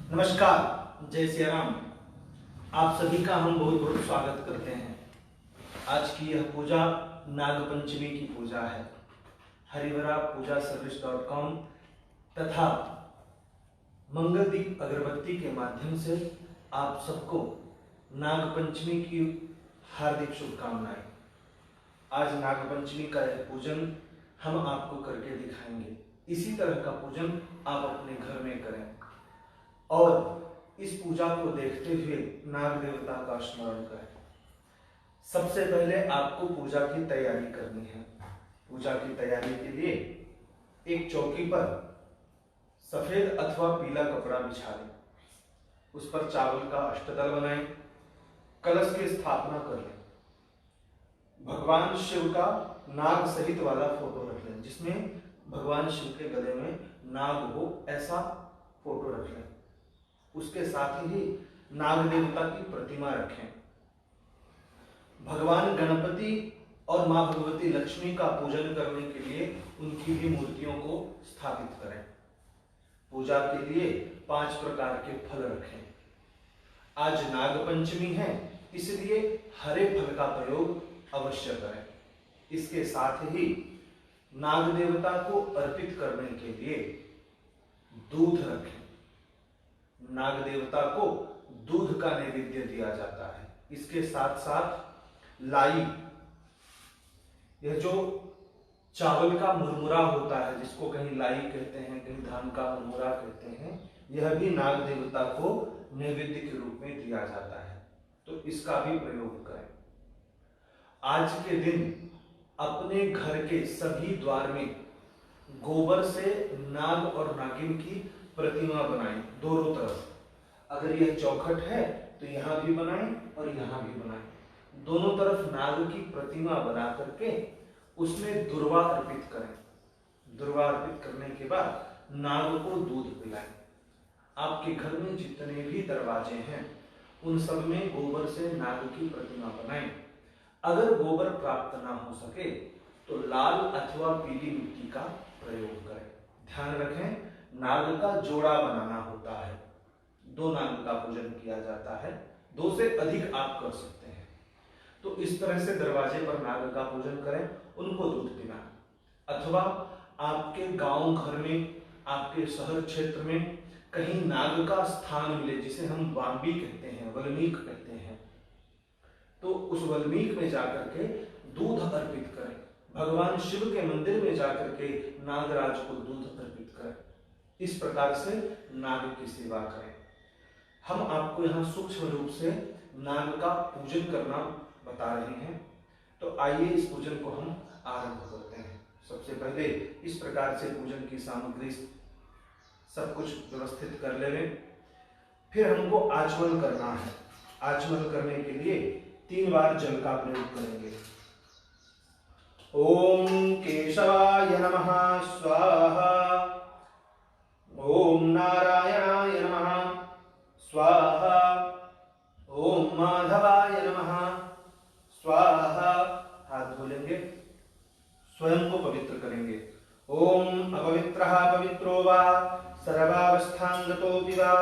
नमस्कार, जय सिया राम। आप सभी का हम बहुत बहुत स्वागत करते हैं। आज की यह पूजा नाग पंचमी की पूजा है। हरिवरा पूजा सर्विस.com तथा मंगलदीप अगरबत्ती के माध्यम से आप सबको नाग पंचमी की हार्दिक शुभकामनाएं। आज नाग पंचमी का यह पूजन हम आपको करके दिखाएंगे। इसी तरह का पूजन आप अपने घर में करें और इस पूजा को देखते हुए नाग देवता का स्मरण करें। सबसे पहले आपको पूजा की तैयारी करनी है। पूजा की तैयारी के लिए एक चौकी पर सफेद अथवा पीला कपड़ा बिछा लें, उस पर चावल का अष्टदल बनाएं, कलश की स्थापना कर लें, भगवान शिव का नाग सहित वाला फोटो रख लें, जिसमें भगवान शिव के गले में नाग हो ऐसा फोटो रख लें। उसके साथ ही नाग देवता की प्रतिमा रखें। भगवान गणपति और मां भगवती लक्ष्मी का पूजन करने के लिए उनकी भी मूर्तियों को स्थापित करें। पूजा के लिए 5 प्रकार के फल रखें। आज नाग पंचमी है, इसलिए हरे फल का प्रयोग अवश्य करें। इसके साथ ही नाग देवता को अर्पित करने के लिए दूध रखें। नाग देवता को दूध का नैवेद्य दिया जाता है। इसके साथ साथ लाई, यह जो चावल का मुरमुरा होता है, जिसको कहीं लाई कहते हैं, कहीं धान का मुरमुरा कहते हैं, यह भी नाग देवता को नैवेद्य के रूप में दिया जाता है, तो इसका भी प्रयोग करें। आज के दिन अपने घर के सभी द्वार में गोबर से नाग और नागिन की प्रतिमा बनाएं, दोनों तरफ। अगर यह चौखट है तो यहां भी बनाएं और यहां भी बनाएं। दोनों तरफ नाग की प्रतिमा बना करके उसमें दुर्वा अर्पित करें। दुर्वा अर्पित करने के बाद नाग को दूध पिलाएं। आपके घर में जितने भी दरवाजे हैं उन सब में गोबर से नाग की प्रतिमा बनाएं। अगर गोबर प्राप्त ना हो सके तो लाल अथवा पीली मिट्टी का प्रयोग करें। ध्यान रखें, नाग का जोड़ा बनाना होता है। 2 नाग का पूजन किया जाता है, 2 से अधिक आप कर सकते हैं। तो इस तरह से दरवाजे पर नाग का पूजन करें, उनको दूध पिलाएं। अथवा आपके गांव घर में, आपके शहर क्षेत्र में कहीं नाग का स्थान मिले, जिसे हम वाम्बी कहते हैं, वल्मीक कहते हैं, तो उस वल्मीक में जाकर के दूध अर्पित करें। भगवान शिव के मंदिर में जाकर के नागराज को दूध अर्पित करें। इस प्रकार से नाग की सेवा करें। हम आपको यहाँ सूक्ष्म रूप से नाग का पूजन करना बता रहे हैं, तो आइए इस पूजन को हम आरंभ करते हैं। सबसे पहले इस प्रकार से पूजन की सामग्री सब कुछ व्यवस्थित कर लें। फिर हमको आचमन करना है। आचमन करने के लिए 3 बार जल का प्रयोग करेंगे। ओम केशवाय नमः स्वाहा, ओम नारायणाय नमः स्वाहा, ओम माधवाय नमः स्वाहा। हाथ धोलेंगे, स्वयं को पवित्र करेंगे। ओम अपवित्रः पवित्रो वा सर्वावस्थांगतोऽपि वा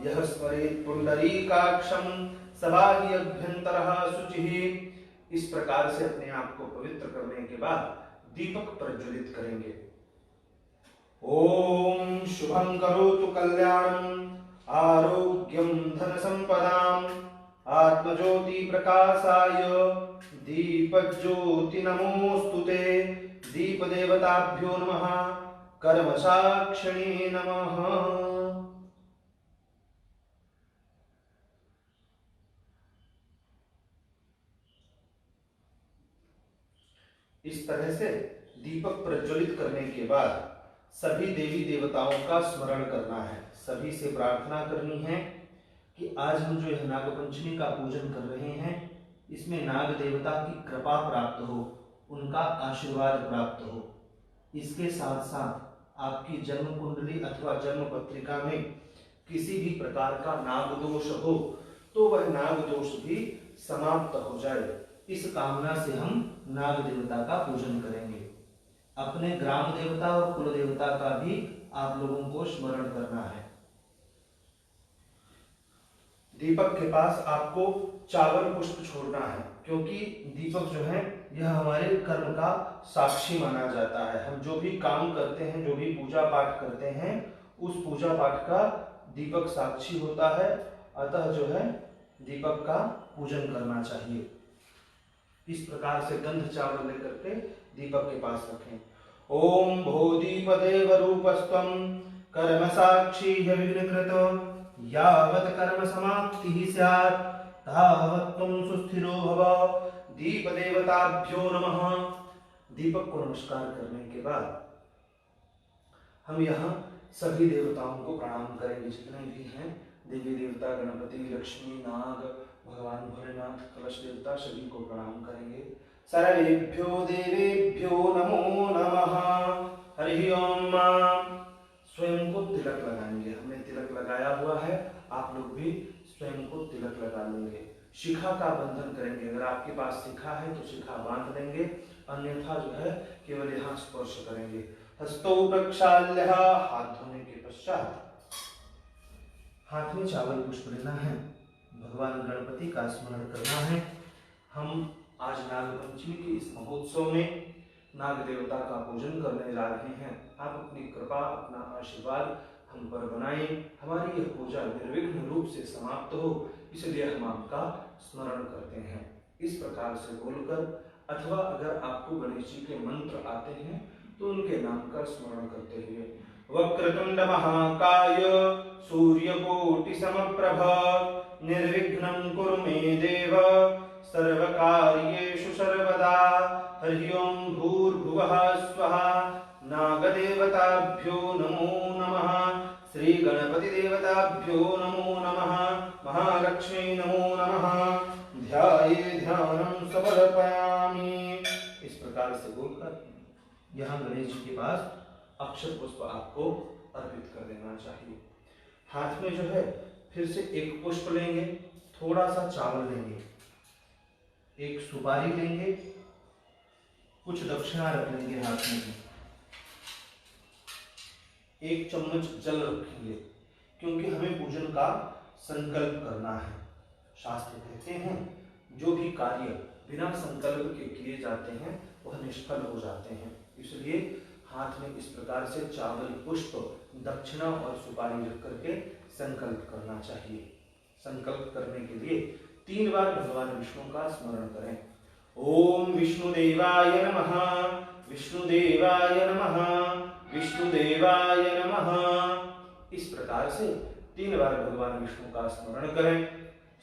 यः स्मरेत् पुंडरीकाक्षं सबाहि अभ्यन्तरः शुचिः। इस प्रकार से अपने आप को पवित्र करने के बाद दीपक प्रज्वलित करेंगे। ओम शुभं करोतु कल्याणं आरोग्यं धन संपदां आत्मज्योति प्रकाशाय दीपज्योति नमोस्तुते। दीप देवताभ्यो नमः, कर्म साक्षिणे नमः। इस तरह से दीपक प्रज्वलित करने के बाद सभी देवी देवताओं का स्मरण करना है। सभी से प्रार्थना करनी है कि आज हम जो यह नाग पंचमी का पूजन कर रहे हैं, इसमें नाग देवता की कृपा प्राप्त हो, उनका आशीर्वाद प्राप्त हो। इसके साथ साथ आपकी जन्म कुंडली अथवा जन्म पत्रिका में किसी भी प्रकार का नाग दोष हो तो वह नाग दोष भी समाप्त हो जाए। इस कामना से हम नाग देवता का पूजन करेंगे। अपने ग्राम देवता और कुल देवता का भी आप लोगों को स्मरण करना है। दीपक के पास आपको चावल पुष्प छोड़ना है, क्योंकि दीपक जो है यह हमारे कर्म का साक्षी माना जाता है। हम जो भी काम करते हैं, जो भी पूजा पाठ करते हैं, उस पूजा पाठ का दीपक साक्षी होता है। अतः जो है दीपक का पूजन करना चाहिए। इस प्रकार से गंध चावल लेकर के दीपक के पास रखें। ओम भूदीपदेव रूपस्त्वं कर्म साक्षी विघ्नकृत यावत् कर्म समाप्तिः स्यात् तावत् त्वं सुस्थिरो भव। दीप देवताभ्यो नमः। दीपक को नमस्कार करने के बाद हम यहाँ सभी देवताओं को प्रणाम करेंगे, जितने भी हैं, देवी देवता, गणपति, लक्ष्मी, नाग, भगवान भोलेनाथ, कलश देवता, सभी को प्रणाम करेंगे। सर्वेभ्यो देवेभ्यो नमो नमः। हरि ओम। स्वयं को तिलक लगाएंगे। हमने तिलक लगाया हुआ है, आप लोग भी स्वयं को तिलक लगा लेंगे। शिखा का बंधन करेंगे। अगर आपके पास शिखा है तो शिखा बांध देंगे, अन्यथा जो है केवल यहाँ स्पर्श करेंगे। हस्तौ प्रक्षाल्यः, हाथ धोने के पश्चात हाथ में चावल पुष्प लेना है, भगवान गणपति का स्मरण करना है। हम आज नाग पंचमी के इस महोत्सव में नाग देवता का पूजन करने जा रहे हैं। आप अपनी कृपा, अपना आशीर्वाद हम पर बनाएं। हमारी यह पूजा निर्विघ्न रूप से समाप्त हो, इसलिए हम आपका स्मरण करते हैं। इस प्रकार से बोलकर, अथवा अगर आपको गणेश जी के मंत्र आते हैं तो उनके नाम का स्मरण करते हुए, वक्रतुंड महाकाय सूर्यकोटि समप्रभ निर्विघ्नं कुरु मे देव सर्वकार्येषु सर्वदा। हरि ओम भूर्भुवः स्वः। नागदेवताभ्यो नमो नमः। श्री गणपति देवताभ्यो नमो नमः। महालक्ष्मी नमो नमः। ध्याये ध्यानं समर्पयामि। इस प्रकार से बोलकर यहाँ गणेश जी के पास अक्षत पुष्प आपको अर्पित कर देना चाहिए। हाथ में जो है फिर से एक पुष्प लेंगे, थोड़ा सा चावल लेंगे, एक सुपारी लेंगे, कुछ दक्षिणा रख लेंगे हाथ में, एक चम्मच जल रखेंगे, क्योंकि हमें पूजन का संकल्प करना है। शास्त्र कहते हैं जो भी कार्य बिना संकल्प के किए जाते हैं वह निष्फल हो जाते हैं। इसलिए हाथ में इस प्रकार से चावल, पुष्प, दक्षिणा और सुपारी रख करके संकल्प करना चाहिए। संकल्प करने के लिए 3 बार भगवान विष्णु का स्मरण करें। ओम विष्णुदेवाय नमः, विष्णुदेवाय नमः, विष्णुदेवाय नमः। इस प्रकार से 3 बार भगवान विष्णु का स्मरण करें।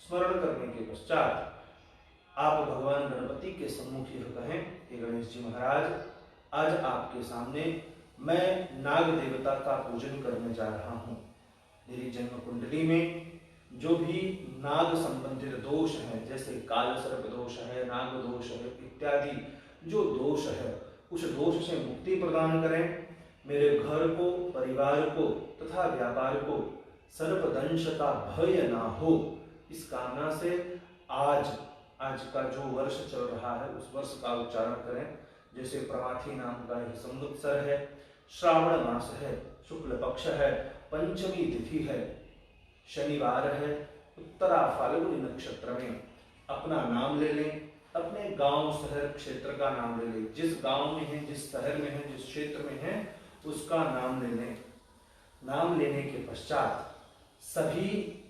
स्मरण करने के पश्चात आप भगवान गणपति के सम्मुख यह कहें, हे गणेश जी महाराज, आज आपके सामने मैं नाग देवता का पूजन करने जा रहा हूँ। मेरी जन्म कुंडली में जो भी नाग संबंधित दोष हैं, जैसे काल सर्प दोष है, नाग दोष है इत्यादि जो दोष है, उस दोष से मुक्ति प्रदान करें। मेरे घर को, परिवार को तथा व्यापार को सर्पदंश का भय ना हो, इस कामना से आज का जो वर्ष चल रहा है उस वर्ष का उच्चारण करें। जैसे प्रमाथी नाम का यह संवत्सर है, श्रावण मास है, शुक्ल पक्ष है, पंचमी तिथि है, शनिवार है, उत्तरा फाल्गुनी नक्षत्र में अपना नाम ले लें। अपने गांव, शहर, क्षेत्र का नाम ले लें। जिस गांव में है, जिस शहर में है, जिस क्षेत्र में है, उसका नाम ले लें। नाम लेने के पश्चात सभी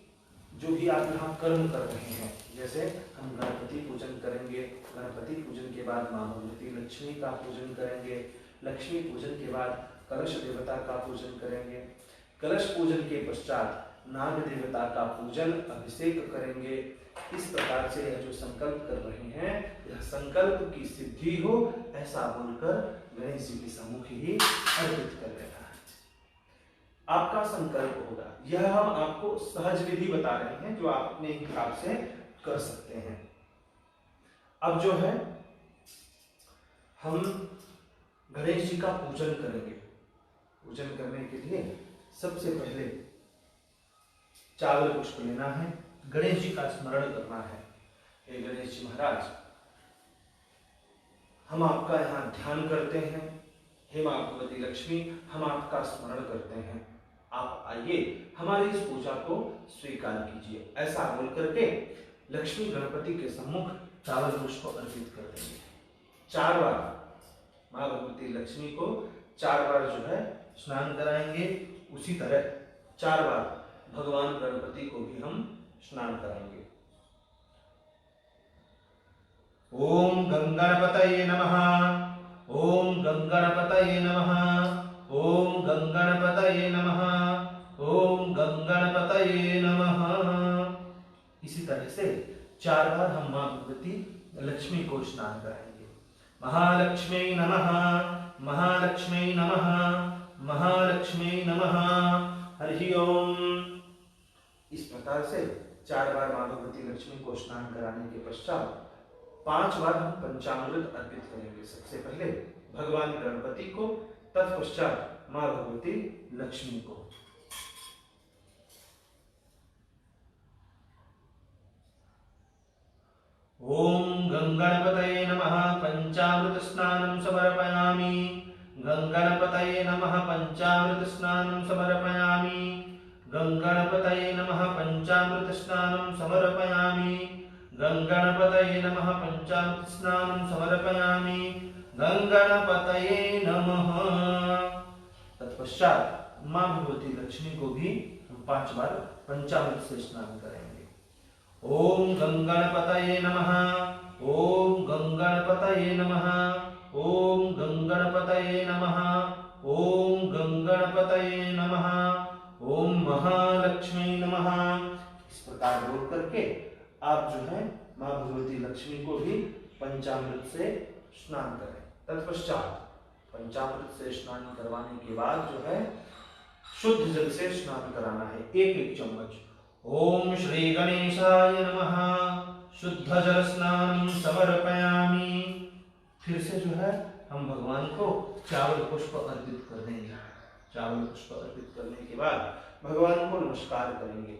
जो भी आप यहाँ कर्म कर रहे हैं, जैसे हम गणपति पूजन करेंगे, गणपति पूजन के बाद माँ भगवती लक्ष्मी का पूजन करेंगे, लक्ष्मी पूजन के बाद कलश देवता का पूजन करेंगे, कलश पूजन के पश्चात नाग देवता का पूजन, अभिषेक करेंगे। इस प्रकार से यह जो संकल्प कर रहे हैं, यह संकल्प की सिद्धि हो, ऐसा बोलकर गणेश जी के सम्मुख ही अर्पित कर देना है। आपका संकल्प होगा। यह हम आपको सहज विधि बता रहे हैं जो आप अपने हिसाब से कर सकते हैं। अब जो है हम गणेश जी का पूजन करेंगे। पूजन करने के लिए सबसे पहले चावल पुष्प लेना है, गणेश जी का स्मरण करना है। हे गणेश जी महाराज, हम आपका यहाँ ध्यान करते हैं। हे मां भगवती लक्ष्मी, हम आपका स्मरण करते हैं। आप आइए हमारी इस पूजा को स्वीकार कीजिए। ऐसा बोल करके लक्ष्मी गणपति के सम्मुख चावल पुष्प अर्पित कर देंगे। 4 बार माँ भगवती लक्ष्मी को 4 बार जो है स्नान कराएंगे। उसी तरह 4 बार भगवान गणपति को भी हम स्नान कराएंगे। ओम गंगणपतये नमः, ओम गंगणपतये नमः, ओम गंगणपतये नमः, ओम गंगणपतये नमः। इसी तरह से 4 बार हम मां भगवती लक्ष्मी को स्नान कराएंगे। महालक्ष्मी नमः, महालक्ष्मी नमः, महालक्ष्मी नमः। हरि ओम। इस प्रकार से 4 बार मां भगवती लक्ष्मी को स्नान कराने के पश्चात 5 बार हम पंचामृत अर्पित करेंगे। सबसे पहले भगवान गणपति को, तत्पश्चात मां भगवती लक्ष्मी को। ओम गंगणपतये नमः, पंचामृत स्नानं समर्पयामि। गंगणपतये नमः, पंचामृत स्नानं समर्पयामि। गंगणपतये नमः, पंचामृत स्नानं समर्पयामि। गंगणपतये नमः, पंचामृत स्नानं समर्पयामि। गंगणपतये नमः। तत्पश्चात मां भगवती लक्ष्मी को भी हम 5 बार पंचामृत से स्नान करेंगे। ओम गंगणपतये नमः, ओम गंगणपतये नमः, ओम गंगणपतये नमः, ओम गंगणपतये नमः, ओम महालक्ष्मी नमः। इस प्रकार बोल करके आप जो है मां भगवती लक्ष्मी को भी पंचामृत से स्नान करें। तत्पश्चात पंचामृत से स्नान करवाने के बाद जो है शुद्ध जल से स्नान कराना है, 1-1 चम्मच। ओम श्री गणेशाय नमः, शुद्ध जल स्नान समर्पयामि। फिर से जो है हम भगवान को चावल पुष्प अर्पित कर देंगे। चावल पुष्प अर्पित करने के बाद भगवान को नमस्कार करेंगे।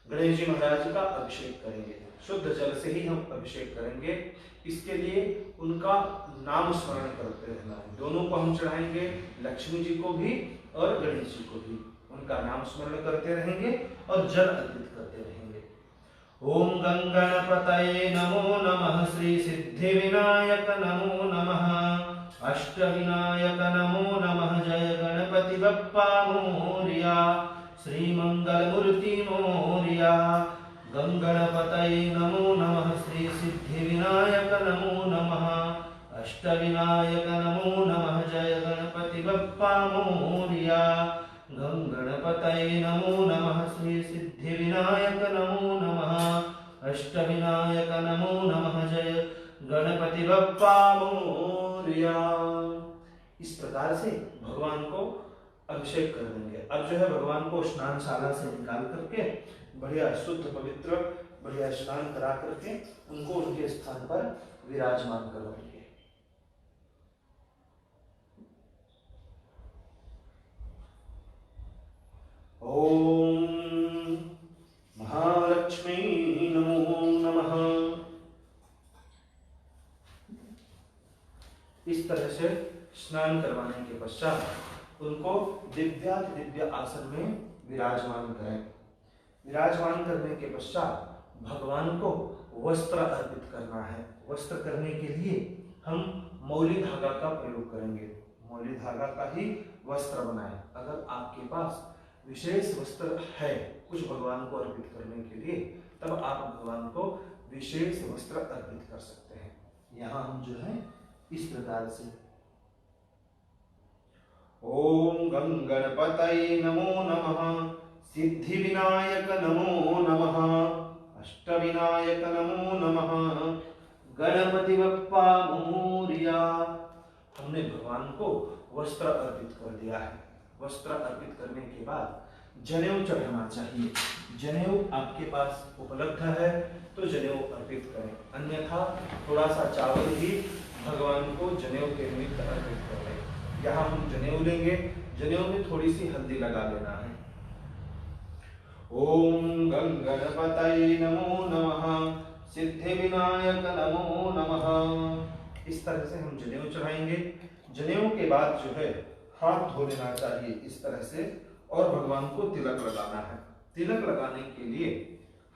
गणेश जी महाराज का अभिषेक करेंगे। शुद्ध जल से ही हम अभिषेक करेंगे। इसके लिए उनका नाम स्मरण करते रहना है। दोनों को हम चढ़ाएंगे, लक्ष्मी जी को भी और गणेश जी को भी। उनका नाम स्मरण करते रहेंगे और जल अर्पित करते रहेंगे। ओम गंगणपतये नमो नमः, श्री सिद्धि विनायक नमो नमः, अष्ट विनायक नमो नमः, जय गणपति बप्पा मोरिया, श्री मंगल मूर्ति मोरिया। गंगणपतये नमो नमः, श्री सिद्धि विनायक नमो नमः, अष्ट विनायक नमो नमः, जय गणपति बप्पा मोरिया। गंगणपतये नमो नमः, श्री सिद्धि विनायक नमो नमः, अष्ट विनायक नमो नमः, जय गणपति बप्पा मोरिया। इस प्रकार से भगवान को अभिषेक कर देंगे। अब जो है भगवान को स्नानशाला से निकाल करके बढ़िया शुद्ध पवित्र बढ़िया स्नान करा करके उनको उनके स्थान पर विराजमान करवाएंगे। ओम महालक्ष्मी नमो नमः। इस तरह से स्नान करवाने के पश्चात उनको दिव्य आसन में विराजमान करें। विराजमान करने के पश्चात भगवान को वस्त्र अर्पित करना है। वस्त्र करने के लिए हम मौली धागा का प्रयोग करेंगे। मौली धागा का ही वस्त्र बनाएं। अगर आपके पास विशेष वस्त्र है कुछ भगवान को अर्पित करने के लिए, तब आप भगवान को विशेष वस्त्र अर्पित कर सकते हैं। यहाँ हम जो है इस प्रकार से ओम गंगणपतये नमो नमः, सिद्धि विनायक नमो नमः, अष्ट विनायक नमो नमः, गणपति बप्पा मोरिया। हमने भगवान को वस्त्र अर्पित कर दिया है। वस्त्र अर्पित करने के बाद जनेऊ चढ़ाना चाहिए। जनेऊ आपके पास उपलब्ध है तो जनेऊ अर्पित करें, अन्यथा थोड़ा सा चावल भी भगवान को जनेऊ के निमित्त अर्पित करें। यहाँ हम जनेऊ लेंगे। जनेऊ में थोड़ी सी हल्दी लगा लेना है। ओम गंगणपतये नमो नमः, सिद्धि विनायक नमो नमः। इस तरह से हम जनेऊ चढ़ाएंगे। जनेऊ के बाद जो है हाथ धो लेना चाहिए इस तरह से, और भगवान को तिलक लगाना है। तिलक लगाने के लिए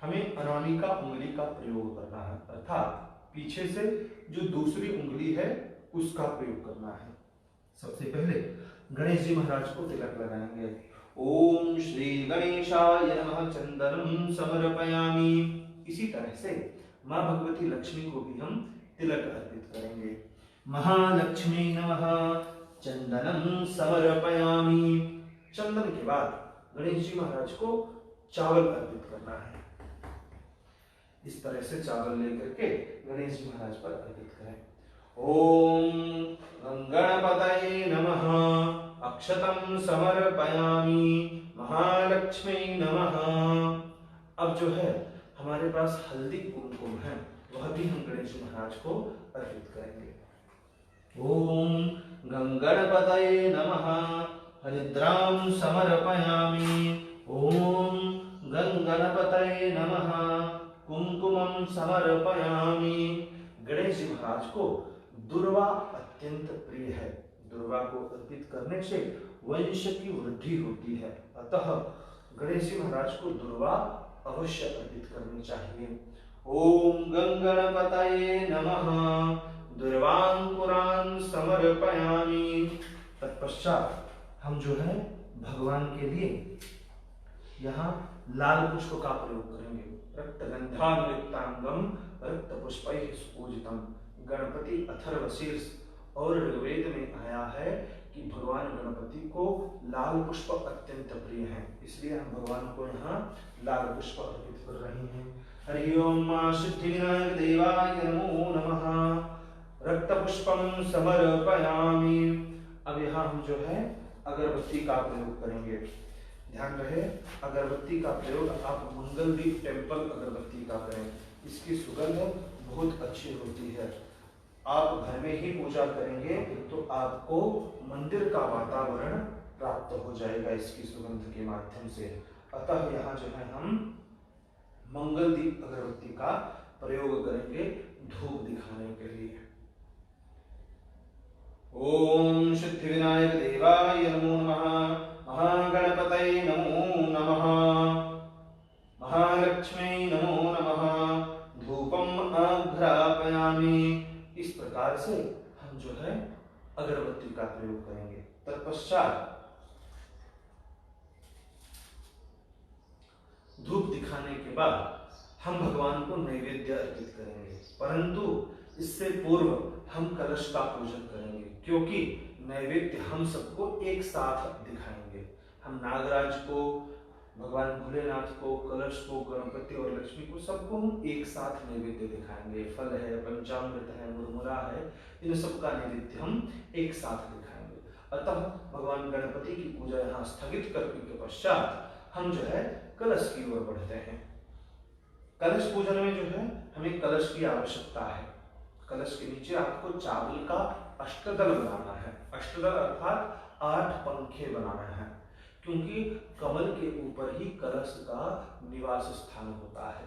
हमें अनामिका उंगली का प्रयोग करना है, अर्थात पीछे से जो दूसरी उंगली है उसका प्रयोग करना है। सबसे पहले गणेश जी महाराज को तिलक लगाएंगे। ओम श्री गणेशाय नमः चंदनम समर्पयामि। इसी तरह से मां भगवती लक्ष्मी को भी हम तिलक अर्पित करेंगे। महालक्ष्मी नमः चंदनम समर्पयामि। चंदन के बाद गणेश जी महाराज को चावल अर्पित करना है। इस तरह से चावल लेकर के गणेश जी महाराज पर अर्पित करें। ओम गणपतये नमः अक्षतम समर्पयामि महालक्ष्मी नमः। अब जो है हमारे पास हल्दी कुमकुम है, वह भी हम गणेश जी महाराज को अर्पित करेंगे। ओम गणपतये नमः हरिद्राम समर्पयामि। ओम गणपतये नमः कुमकुमम समर्पयामि। गणेश जी महाराज को दुर्वा अत्यंत प्रिय है। दुर्वा को अर्पित करने से वंश की वृद्धि होती है, अतः गणेश जी महाराज को दुर्वा अवश्य अर्पित करनी चाहिए। ओम गणपतये नमः दुर्वांकुरान् समर्पयामि। तत्पश्चात हम जो है भगवान के लिए यहाँ लाल पुष्प का प्रयोग करेंगे। रक्तगंधानुयुक्तांगम रक्तपुष्पैः सुपूजितम। गणपति अथर्वशीर्ष और ऋग्वेद में आया है कि भगवान गणपति को लाल पुष्प अत्यंत प्रिय है, इसलिए हम भगवान को यहाँ लाल पुष्प अर्पित कर रहे हैं। हरि ओम मां सिद्धिविनायक देवाय नमो नमः रक्तपुष्पम समर्पयामि। अब यहाँ हम जो है अगरबत्ती का प्रयोग करेंगे। ध्यान रहे, अगरबत्ती का प्रयोग आप मंगलदीप टेम्पल अगरबत्ती का करें। इसकी सुगंध बहुत अच्छी होती है। आप घर में ही पूजा करेंगे तो आपको मंदिर का वातावरण प्राप्त हो जाएगा इसकी सुगंध के माध्यम से। अतः यहाँ जो है हम मंगलदीप अगरबत्ती का प्रयोग करेंगे धूप दिखाने के लिए। ओम सिद्धिविनायक देवाय नमो नमः महागणपतये नमो नमः महालक्ष्मी नमो नमः धूपम आघ्रापयामि। इस प्रकार से हम जो है अगरबत्ती का प्रयोग करेंगे। तत्पश्चात धूप दिखाने के बाद हम भगवान को नैवेद्य अर्पित करेंगे, परंतु इससे पूर्व हम कलश का पूजन करेंगे, क्योंकि नैवेद्य हम सबको एक साथ दिखाएंगे। हम नागराज को, भगवान भोलेनाथ को, कलश को, गणपति और लक्ष्मी को, सबको हम एक साथ नैवेद्य दिखाएंगे। फल है, पंचामृत है, मुरमुरा है, इन सब का नैवेद्य हम एक साथ दिखाएंगे। अतः भगवान गणपति की पूजा यहाँ स्थगित करने के पश्चात हम जो है कलश की ओर बढ़ते हैं। कलश पूजन में जो है हमें कलश की आवश्यकता है। कलश के नीचे आपको चावल का अष्टदल बनाना है। अष्टदल अर्थात 8 पंखे बनाना है, क्योंकि कमल के ऊपर ही कलश का निवास स्थान होता है।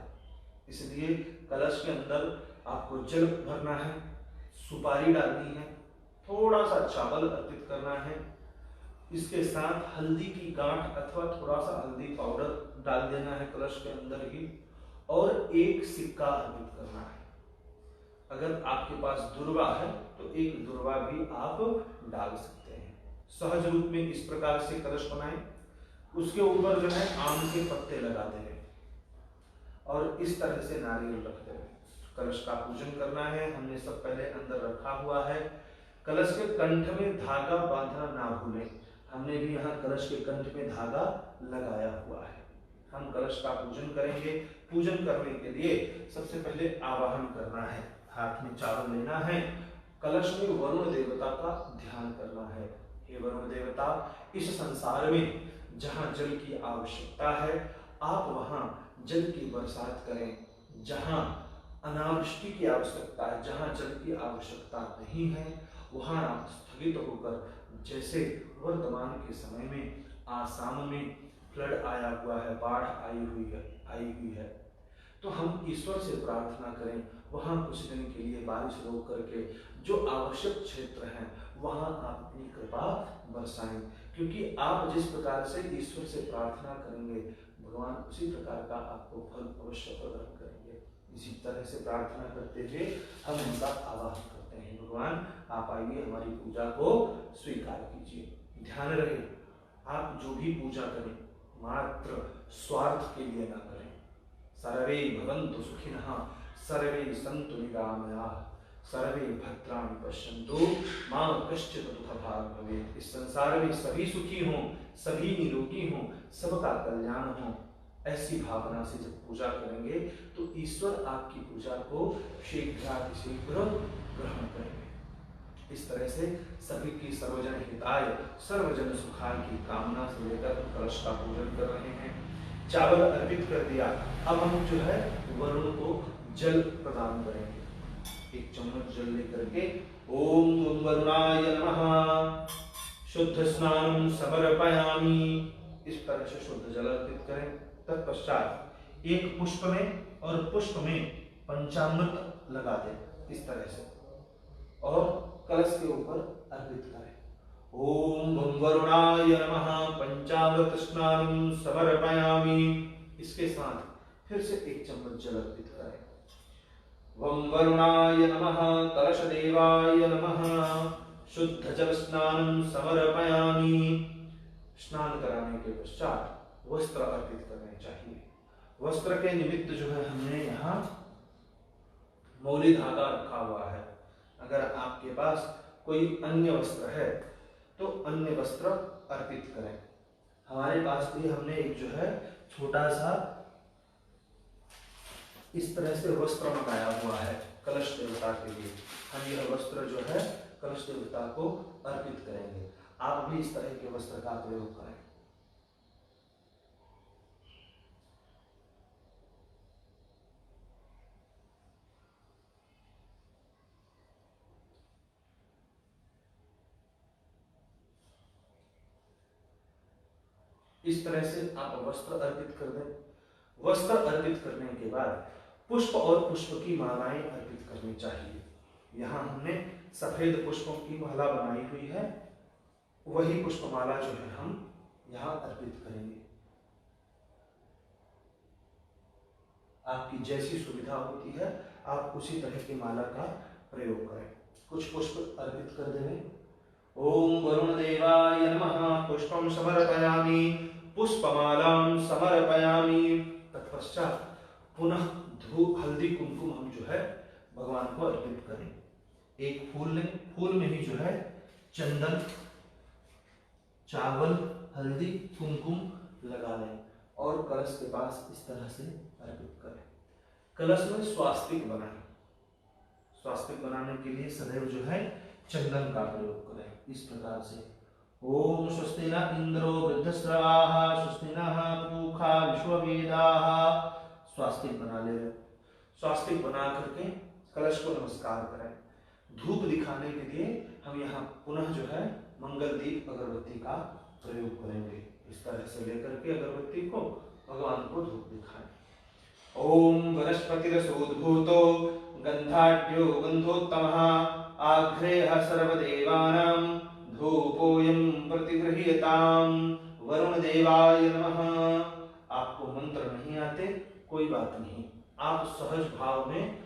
इसलिए कलश के अंदर आपको जल भरना है, सुपारी डालनी है, थोड़ा सा चावल अर्पित करना है, इसके साथ हल्दी की गांठ अथवा थोड़ा सा हल्दी पाउडर डाल देना है कलश के अंदर ही, और एक सिक्का अर्पित करना है। अगर आपके पास दुर्वा है तो एक दुर्वा भी आप डाल सकते हैं। सहज रूप में इस प्रकार से कलश बनाएं, उसके ऊपर जो है आम के पत्ते लगा दें और इस तरह से नारियल रख दें। कलश का पूजन करना है। हमने सब पहले अंदर रखा हुआ है। कलश के कंठ में धागा बांधना ना भूलें। हमने भी यहाँ कलश के कंठ में धागा लगाया हुआ है। हम कलश का पूजन करेंगे। पूजन करने के लिए सबसे पहले आवाहन करना है। हाथ में चावल लेना है, कलश में वरुण देवता का ध्यान करना है। हे वरुण देवता, इस संसार में जहाँ जल की आवश्यकता है आप वहाँ जल की बरसात करें। जहाँ अनावृष्टि की आवश्यकता है, जहाँ जल की आवश्यकता नहीं है, वहाँ आप स्थगित होकर, जैसे वर्तमान के समय में आसाम में फ्लड आया हुआ है, बाढ़ आई हुई है, तो हम ईश्वर से प्रार्थना करें, वहाँ कुछ दिन के लिए बारिश रोक करके जो आवश्यक क्षेत्र हैं वहाँ आप अपनी कृपा बरसाएं, क्योंकि आप जिस प्रकार से ईश्वर से प्रार्थना करेंगे भगवान उसी प्रकार का आपको फल अवश्य प्रदान करेंगे। इसी तरह से प्रार्थना करते हुए हम उनका आवाहन करते हैं, भगवान आप आइए हमारी पूजा को स्वीकार कीजिए। ध्यान रहे आप जो भी पूजा करें मात्र स्वार्थ के लिए ना करें। सर्वे भवन्तु सुखिनः सर्वे सन्तु निरामयाः सर्वे भद्राणि पश्यन्तु मा कश्चित् दुःखभाग् भवेत्। इस संसार में सभी सुखी हों, सभी निरोगी हों, सबका कल्याण हो, ऐसी भावना से जब पूजा करेंगे तो ईश्वर आपकी पूजा को शीघ्रातिशीघ्र ग्रहण करेंगे। इस तरह से सभी की सर्वजन हिताय सर्वजन सुखाय की कामना से लेकर कलश का पूजन कर रहे हैं। चावल अर्पित कर दिया, अब हम जो है वरुण को जल प्रदान करेंगे। एक चम्मच जल लेकर के ओम वरुणाय नमः शुद्ध स्नानं समर्पयामि, इस तरह से शुद्ध जल अर्पित करें। तत्पश्चात एक पुष्प में और पुष्प में पंचामृत लगा दें इस तरह से और कलश के ऊपर अर्पित करें। ओम वरुणाय नमः पंचामृत स्नानं समर्पयामि, इसके साथ फिर से एक चम्मच जल अर्पित करें। वम वरुणाय नमः कलश देवाय नमः शुद्ध जल स्नानं समर्पयामि। स्नान कराने के पश्चात वस्त्र अर्पित करने चाहिए। वस्त्र के निमित्त जो है हमने यहाँ मौली धागा रखा हुआ है। अगर आपके पास कोई अन्य वस्त्र है तो अन्य वस्त्र अर्पित करें। हमारे पास भी हमने एक जो है छोटा सा इस तरह से वस्त्र मंगाया हुआ है कलश देवता के लिए। हम यह वस्त्र जो है कलश देवता को अर्पित करेंगे। आप भी इस तरह के वस्त्र का प्रयोग करें। इस तरह से आप वस्त्र अर्पित कर दें। वस्त्र अर्पित करने के बाद पुष्प और पुष्प की मालाएं अर्पित करनी चाहिए। यहाँ हमने सफेद पुष्पों की माला बनाई हुई है, वही पुष्पमाला जो है हम यहाँ अर्पित करेंगे। आपकी जैसी सुविधा होती है आप उसी तरह की माला का प्रयोग करें। कुछ पुष्प अर्पित कर देंगे। ओम वरुण देवाय नमः पुष्पम समर्पयामि पुष्पमालां समर्पयामि। तत्पश्चात पुनः धूप हल्दी कुमकुम हम जो है भगवान को अर्पित करें। एक फूल लें, फूल में ही जो है चंदन चावल हल्दी कुमकुम लगा लें और कलश के पास इस तरह से अर्पित करें। कलश में स्वास्तिक बनाएं। स्वास्तिक बनाने के लिए सदैव जो है चंदन का प्रयोग करें। इस प्रकार से ओम स्वस्ति न इंद्रो वृद्धस्रवाः स्वस्ति नः पूषा विश्ववेदाः। स्वास्तिक बना ले। स्वास्तिक बना करके कलश को नमस्कार करें। धूप दिखाने के लिए हम यहाँ पुनः जो है मंगल दीप अगरबत्ती का प्रयोग करेंगे। इस तरह से लेकर के अगरबत्ती को भगवान को धूप दिखाएं। ओम वनस्पतिरसोद्भूतो गंधाढ्यो गंधोत्तमः आघ्रेयः सर्वदेवानां धूपोऽयं प्रतिगृह्यताम्। वरुण देवाय नमः। आपको मंत्र नहीं आते कोई बात नहीं, आप सहज भाव में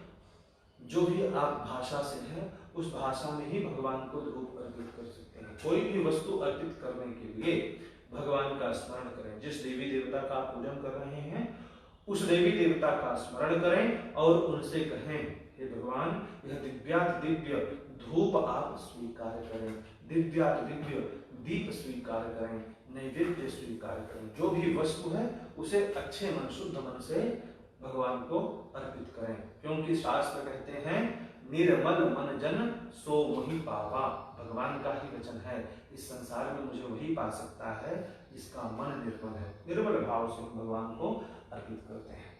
जो भी आप भाषा से हैं उस भाषा में ही भगवान को धूप अर्पित कर सकते हैं। कोई भी वस्तु अर्पित करने के लिए भगवान का स्मरण करें। जिस देवी देवता का पूजन कर रहे हैं उस देवी देवता का स्मरण करें और उनसे कहें हे भगवान यह दिव्यात दिव्य धूप आप स्वीकार करें, दिव्यात दिव्य दीप स्वीकार करें, नैवेद्य स्वीकार करें। जो भी वस्तु है उसे अच्छे मन शुद्ध मन से भगवान को अर्पित करें, क्योंकि शास्त्र कहते हैं निर्मल मन जन सो मोहि पावा। भगवान का ही वचन है, इस संसार में मुझे वही पा सकता है जिसका मन निर्मल है। निर्मल भाव से भगवान को अर्पित करते हैं।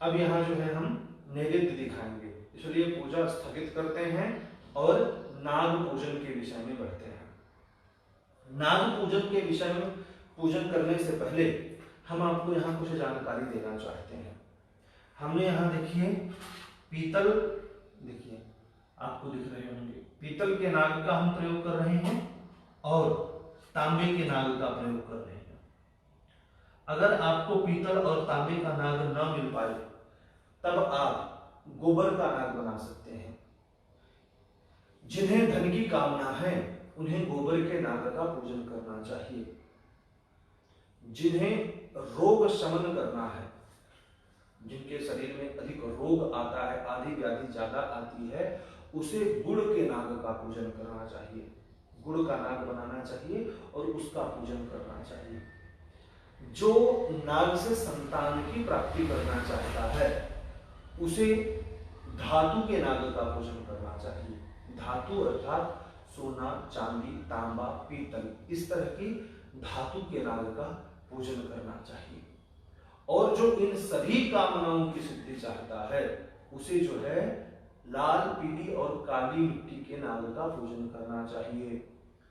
अब यहाँ जो है हम नैवेद्य दिखाएंगे, इसलिए पूजा स्थगित करते हैं और नाग पूजन के विषय में बढ़ते हैं। नाग पूजन के विषय में पूजन करने से पहले हम आपको यहाँ कुछ जानकारी देना चाहते हैं। हमने यहाँ देखिए पीतल, देखिए आपको दिख रहे होंगे, पीतल के नाग का हम प्रयोग कर रहे हैं और तांबे के नाग का प्रयोग कर रहे हैं। अगर आपको पीतल और तांबे का नाग न मिल पाए तब आप गोबर का नाग बना सकते हैं। जिन्हें धन की कामना है उन्हें गोबर के नाग का पूजन करना चाहिए। जिन्हें रोग शमन करना है, जिनके शरीर में अधिक रोग आता है, आदि व्याधि ज्यादा आती है, उसे गुड़ के नाग का पूजन करना चाहिए। गुड़ का नाग बनाना चाहिए और उसका पूजन करना चाहिए। जो नाग से संतान की प्राप्ति करना चाहता है उसे धातु के नाग का पूजन करना चाहिए। धातु अर्थात सोना, चांदी, तांबा, पीतल, इस तरह की धातु के नाग का पूजन करना चाहिए। और जो इन सभी कामनाओं की सिद्धि चाहता है उसे जो है लाल, पीली और काली मिट्टी के नाग का पूजन करना चाहिए।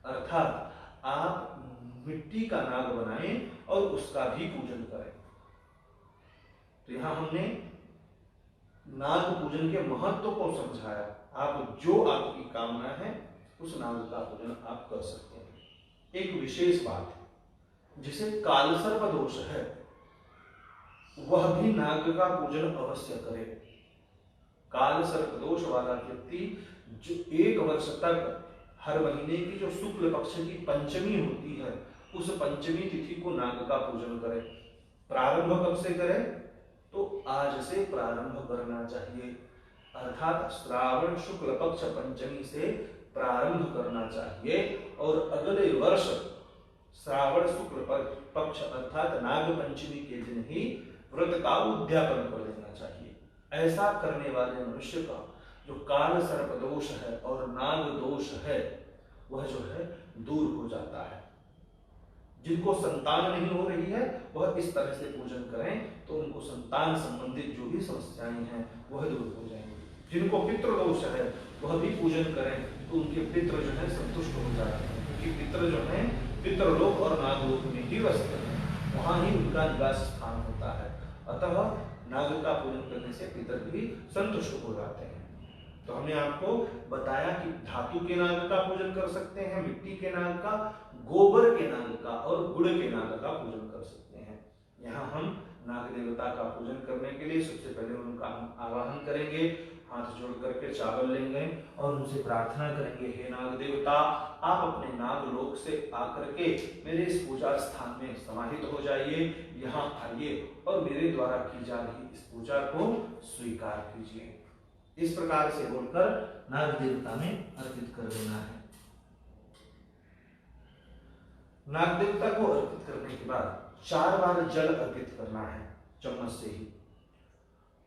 अर्थात आप मिट्टी का नाग बनाएं और उसका भी पूजन करें। तो यहां हमने नाग पूजन के महत्व को समझाया। आप जो आपकी कामना है उस नाग का पूजन आप कर सकते हैं। एक विशेष बात है, जिसे कालसर्प दोष है वह भी नाग का पूजन अवश्य करे। कालसर्प दोष वाला व्यक्ति जो 1 वर्ष तक हर महीने की जो शुक्ल पक्ष की पंचमी होती है उस पंचमी तिथि को नाग का पूजन करे। प्रारंभ कब से करे? तो आज से प्रारंभ करना चाहिए। अर्थात श्रावण शुक्ल पक्ष पंचमी से प्रारंभ करना चाहिए और अगले वर्ष श्रावण शुक्ल पक्ष अर्थात नाग पंचमी के दिन ही व्रत का उद्यापन कर देना चाहिए। ऐसा करने वाले मनुष्य का जो काल सर्प दोष है और नाग दोष है वह जो है दूर हो जाता है। जिनको संतान नहीं हो रही है वह इस तरह से पूजन करें तो उनको संतान संबंधित जो भी समस्याएं हैं वह दूर हो जाएंगी। जिनको पितृ दोष है वह भी पूजन करें तो उनके पितृ जो है संतुष्ट हो जाते हैं, क्योंकि पितृ जो है पितृलोक और नागलोक में ही बसते हैं, वहां ही उनका निवास स्थान होता है। अतः नाग का पूजन करने से पितर भी संतुष्ट हो जाते हैं। तो हमने आपको बताया कि धातु के नाग का पूजन कर सकते हैं, मिट्टी के नाग का, गोबर के नाग का और गुड़ के नाग का पूजन कर सकते हैं। यहाँ हम नाग देवता का पूजन करने के लिए सबसे पहले उनका हम आवाहन करेंगे, हाथ जोड़ करके चावल लेंगे और उनसे प्रार्थना करेंगे, हे नाग देवता आप अपने नाग लोक से आकर के मेरे इस पूजा स्थान में समाहित हो जाइए, यहाँ आइए और मेरे द्वारा की जा रही इस पूजा को स्वीकार कीजिए। इस प्रकार से बोलकर नाग देवता में अर्पित कर देना है। नाग देवता को अर्पित करने के बाद 4 बार जल अर्पित करना है चम्मच से ही।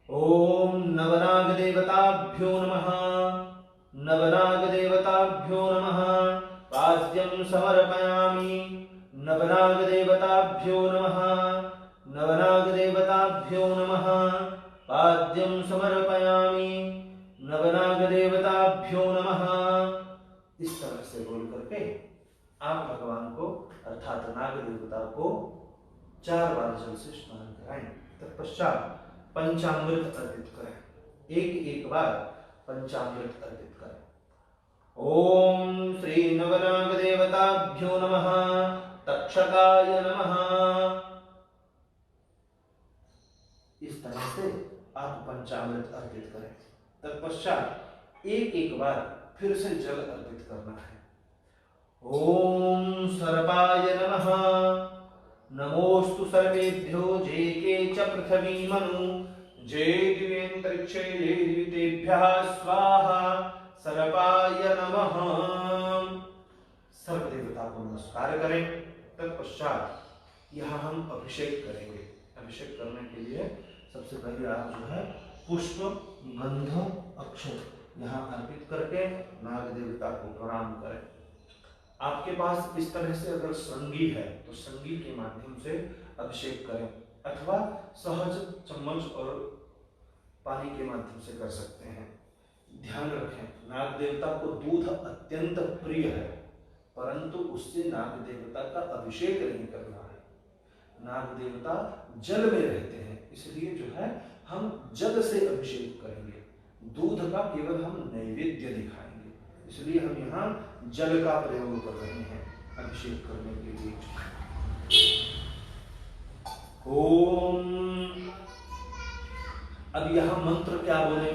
ओम नवनाग देवताभ्यो नमः, नवनाग देवताभ्यो नमः, पाद्यं समर्पयामि, नवनाग देवताभ्यो नमः, नवनाग देवताभ्यो नमः, पाद्यं समर्पयामि, नवनाग देवताभ्यो नमः। इस तरह से बोल करके आप भगवान को अर्थात नाग देवता को 4 बार जल से स्नान कराएं। तत्पश्चात पंचामृत अर्पित करें, एक बार पंचामृत अर्पित करें। ओम श्री नवनाग देवताभ्यो नमः, तक्षकाय नमः। इस तरह से आप पंचामृत अर्पित करें। तत्पश्चात एक बार फिर से जल अर्पित करना है। ओम सर्पाय नमः, नमोस्तु सर्वेभ्यो जेके च पृथ्वी मनु, जे दिव्यंतरिक्षे ये दिव्येभ्यः स्वाहा, सर्पाय नमः। सर्प देवता को नमस्कार करें। तत्पश्चात यहाँ हम अभिषेक करेंगे। अभिषेक करने के लिए सबसे पहले आप जो है पुष्प, गंध, अक्षत यहाँ अर्पित करके नाग देवता को प्रणाम करें। आपके पास इस तरह से अगर संगी है तो संगी के माध्यम से अभिषेक करें अथवा सहज चम्मच और पानी के माध्यम से कर सकते हैं। ध्यान रखें, नाग देवता को दूध अत्यंत प्रिय है, परंतु उससे नाग देवता का अभिषेक नहीं करना है। नाग देवता जल में रहते हैं, इसलिए जो है हम जल से अभिषेक करेंगे, दूध का केवल हम नैवेद्य दिखाएंगे, इसलिए हम यहाँ जल का प्रयोग कर रहे हैं अभिषेक करने के लिए। ओम। अब यहाँ मंत्र क्या बोले,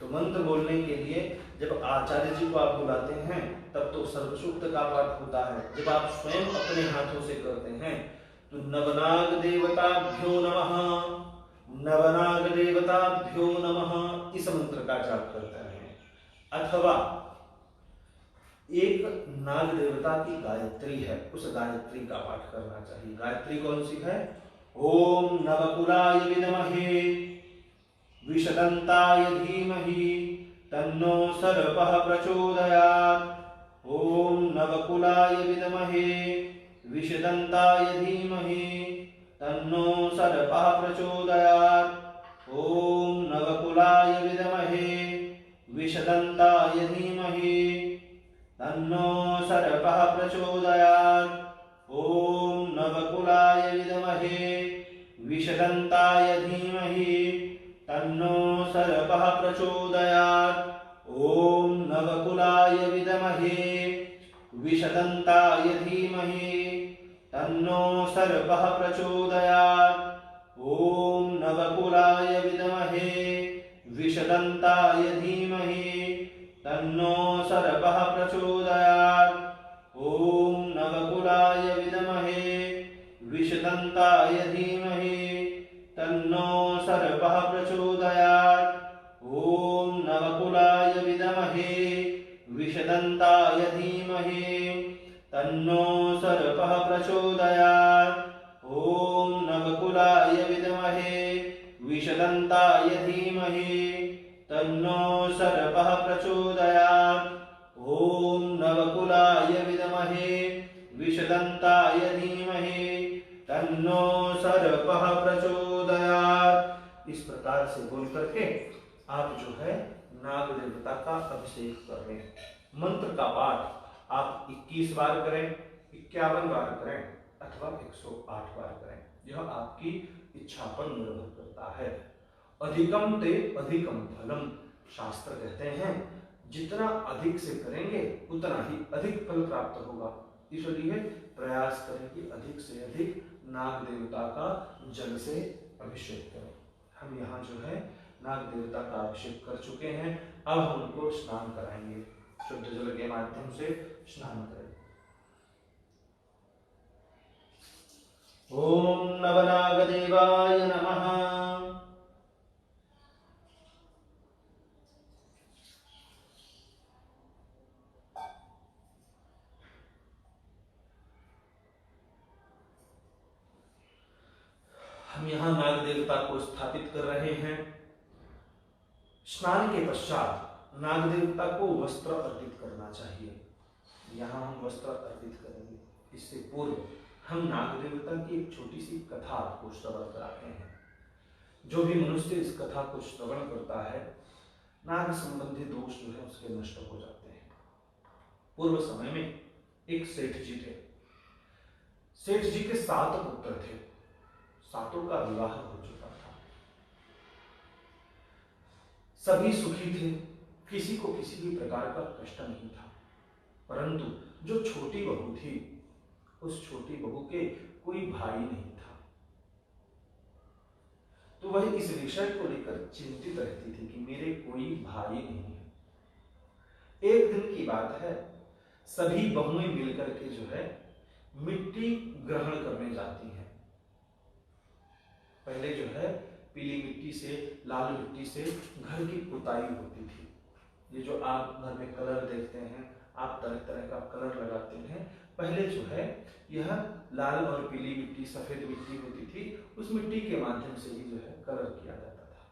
तो मंत्र बोलने के लिए जब आचार्य जी को आप बुलाते हैं तब तो सर्वसूक्त का पाठ होता है। जब आप स्वयं अपने हाथों से करते हैं तो नवनाग देवताभ्यो नमः, नवनाग देवताभ्यो नमः इस मंत्र का जाप करते हैं। अथवा एक नाग देवता की गायत्री है, उस गायत्री का पाठ करना चाहिए। गायत्री कौन सी है? ओम नवकुलाय विद्महे विषदंताय धीमहि तन्नो सर्पः प्रचोदयात्। ओम नवकुलाय विद्महे विषदंताय धीमहि तन्नो सर्पः प्रचोदयात्। ओम नवकुलाय विद्महे विषदंताय धीमहि तन्नो सर्पः प्रचोदयात्। ओम नवकुलाय विद्महे विषदंताय धीमहि तन्नो सर्पः प्रचोदयात्। ओम नवकुलाय विद्महे विषदंताय धीमहि तन्नो सर्पः प्रचोदयात्। ओम नवकुलाय विद्महे विषदंताय धीमहि तन्नो सर्पः प्रचोदयात्। ओम नवकुलाय विद्महे विषदंताय धीमहि तन्नो सर्पः प्रचोदयात्। ओम नवकुलाय विद्महे विषदंताय धीमहि तन्नो सर्पः प्रचोदयात्। ओम नवकुलाय विद्महे विषदंताय धीमहि तन्नो सर्पः प्रचोदयात्। ओम नवकुलाय विद्महे विषदंताय धीमहि तन्नो सर्पः प्रचोदयात्। इस प्रकार से बोल करके आप जो है नाग देवता का अभिषेक कर रहे हैं। मंत्र का पाठ आप 21 बार करें, 51 बार करें अथवा 108 बार करें, यह आपकी इच्छा पर निर्भर करता है। अधिकम ते अधिकम फलम, शास्त्र कहते हैं जितना अधिक से करेंगे उतना ही अधिक फल प्राप्त होगा। इसलिए प्रयास करें कि अधिक से अधिक नाग देवता का जल से अभिषेक करें। हम यहाँ जो है नाग देवता का अभिषेक कर चुके हैं, अब हम उनको स्नान कराएंगे, शुद्ध जल के माध्यम से स्नान करें। ओम नवनाग देवाय नमः। हम यहाँ नाग देवता को स्थापित कर रहे हैं। स्नान के पश्चात नाग देवता को वस्त्र अर्पित करना चाहिए। यहाँ हम वस्त्र अर्पित करेंगे। इससे पूर्व हम नाग देवता की एक छोटी सी कथा आपको श्रवण कराते हैं। जो भी मनुष्य इस कथा को श्रवण करता है, नाग संबंधी दोष जो है उसके नष्ट हो जाते हैं। पूर्व समय में एक सेठ जी थे। सेठ जी के 7 पुत्र थे, सातों का विवाह हो चुका था। सभी सुखी थे, किसी को किसी भी प्रकार का कष्ट नहीं था। परंतु जो छोटी बहू थी, उस छोटी बहू के कोई भाई नहीं था। तो वह इस विषय को लेकर चिंतित रहती थी कि मेरे कोई भाई नहीं है। एक दिन की बात है, सभी बहुएं मिलकर के जो है मिट्टी ग्रहण करने जाती हैं। पहले जो है पीली मिट्टी से, लाल मिट्टी से घर की पुताई होती थी। ये जो आप घर में कलर देखते हैं, आप तरह तरह का कलर लगाते हैं, पहले जो है यह लाल और पीली मिट्टी, सफेद मिट्टी होती थी। उस मिट्टी के माध्यम से ही जो है कलर किया जाता था।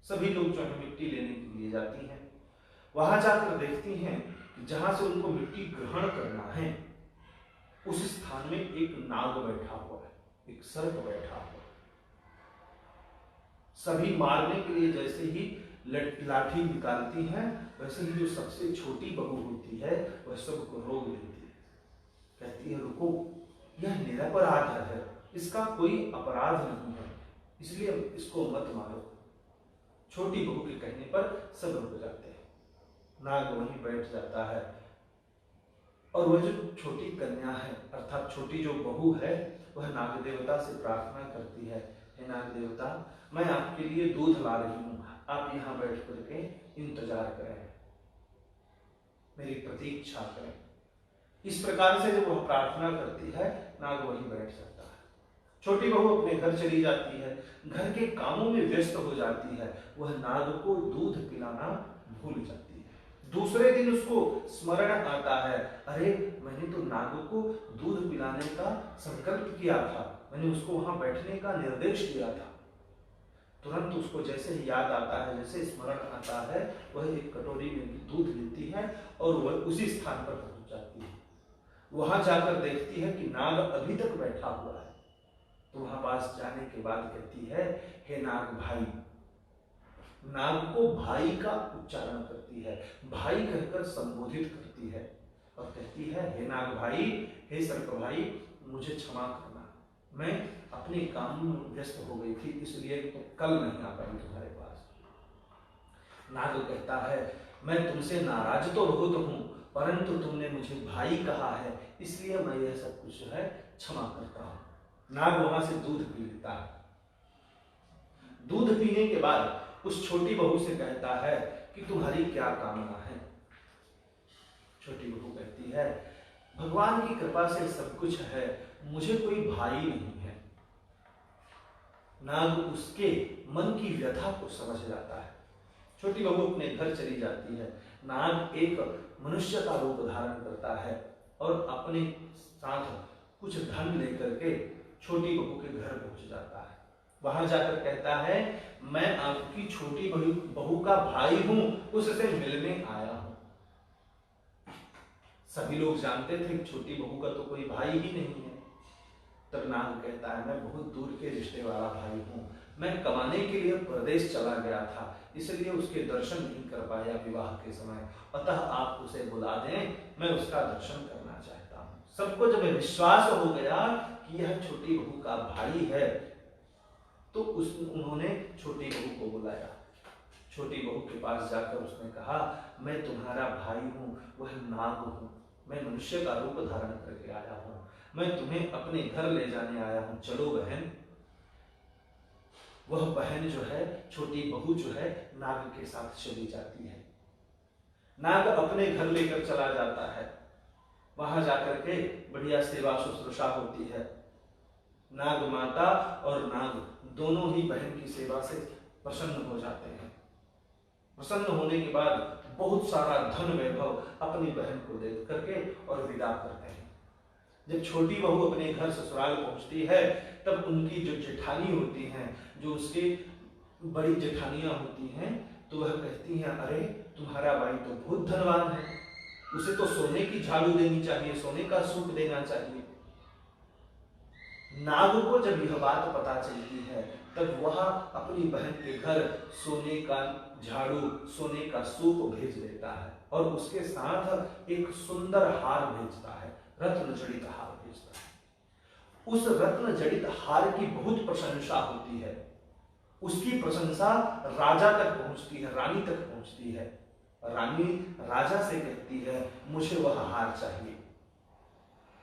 सभी लोग जो है मिट्टी लेने के लिए जाती हैं। वहां जाकर देखती हैं कि जहां से उनको मिट्टी ग्रहण करना है उस स्थान में एक नाग बैठा हुआ है, एक सर्प बैठा हुआ है। सभी मारने के लिए जैसे ही लाठी निकालती हैं, वैसे ही जो सबसे छोटी बहू होती है वह सबको रोक देती है। कहती है रुको, यह निरपराध है, इसका कोई अपराध नहीं है, इसलिए इसको मत मारो। छोटी बहू के कहने पर सब रुक जाते हैं। नाग वहीं बैठ जाता है और वह जो छोटी कन्या है अर्थात छोटी जो बहू है वह नाग देवता से प्रार्थना करती है, हे नाग देवता, मैं आपके लिए दूध ला रही हूँ, आप यहाँ बैठ करके इंतजार करें, मेरी प्रतीक्षा करें। इस प्रकार से जब वह प्रार्थना करती है नाग वहीं बैठ जाता है। छोटी बहू अपने घर चली जाती है, घर के कामों में व्यस्त हो जाती है, वह नाग को दूध पिलाना भूल जाती है। दूसरे दिन उसको स्मरण आता है, अरे मैंने तो नाग को दूध पिलाने का संकल्प किया था, मैंने उसको वहां बैठने का निर्देश दिया था। तुरंत उसको जैसे ही याद आता है, जैसे स्मरण आता है, वह एक कटोरी में दूध लेती है और वह उसी स्थान पर पहुंच जाती है। वहां जाकर देखती है कि नाग अभी तक बैठा हुआ है। तो वहां पास जाने के बाद कहती है, हे नाग भाई, नाग को भाई का उच्चारण करती है, भाई कहकर संबोधित करती है और कहती है, हे नाग भाई, हे सर्प भाई, मुझे क्षमा करना, मैं अपने काम में व्यस्त हो गई थी, इसलिए तो कल नहीं आ पाई तुम्हारे पास। नाग कहता है, मैं तुमसे नाराज तो बहुत हूं, परंतु तुमने मुझे भाई कहा है, इसलिए मैं यह सब कुछ जो है क्षमा करता हूं। नाग वहां से दूध पी लेता है। दूध पीने के बाद उस छोटी बहू से कहता है कि तुम्हारी क्या कामना है। छोटी बहू कहती है, भगवान की कृपा से सब कुछ है, मुझे कोई भाई नहीं है। नाग उसके मन की व्यथा को समझ जाता है। छोटी बहू अपने घर चली जाती है। नाग एक मनुष्य का रूप धारण करता है और अपने साथ कुछ धन लेकर के छोटी बहू के घर पहुंच जाता है। वहां जाकर कहता है, मैं आपकी छोटी बहू का भाई हूं, उससे मिलने आया हूं। सभी लोग जानते थे कि छोटी बहू का तो कोई भाई ही नहीं है। तब नाग कहता है, मैं बहुत दूर के रिश्ते वाला भाई हूं, मैं कमाने के लिए प्रदेश चला गया था, इसलिए उसके दर्शन नहीं कर पाया विवाह के समय, अतः आप उसे बुला दें, मैं उसका दर्शन करना चाहता हूं। सबको जब विश्वास हो गया कि यह छोटी बहू का भाई है, तो उन्होंने छोटी बहू को बुलाया। छोटी बहू के पास जाकर उसने कहा, मैं तुम्हारा भाई हूं, वह नाग हूं, मैं मनुष्य का रूप धारण करके आया हूं, मैं तुम्हें अपने घर ले जाने आया हूं, चलो बहन। वह बहन जो है, छोटी बहू जो है, नाग के साथ चली जाती है। नाग अपने घर लेकर चला जाता है। वहां जाकर के बढ़िया सेवा शुश्रूषा होती है। नाग माता और नाग दोनों ही बहन की सेवा से प्रसन्न हो जाते हैं। प्रसन्न होने के बाद बहुत सारा धन वैभव अपनी बहन को दे करके और विदा करते हैं। जब छोटी बहू अपने घर ससुराल पहुंचती है, तब उनकी जो जेठानी होती हैं, जो उसकी बड़ी जेठानियां होती हैं, तो वह कहती हैं, अरे तुम्हारा भाई तो बहुत धनवान है, उसे तो सोने की झाड़ू देनी चाहिए, सोने का सूप देना चाहिए। नाग को जब यह बात पता चलती है, तब वह अपनी बहन के घर सोने का झाड़ू, सोने का सूप भेज देता है और उसके साथ एक सुंदर हार भेजता है, रत्न जड़ित हार भेजता है। उस रत्न जड़ित हार की बहुत प्रशंसा होती है। उसकी प्रशंसा राजा तक पहुंचती है, रानी तक पहुंचती है। रानी राजा से कहती है, मुझे वह हार चाहिए।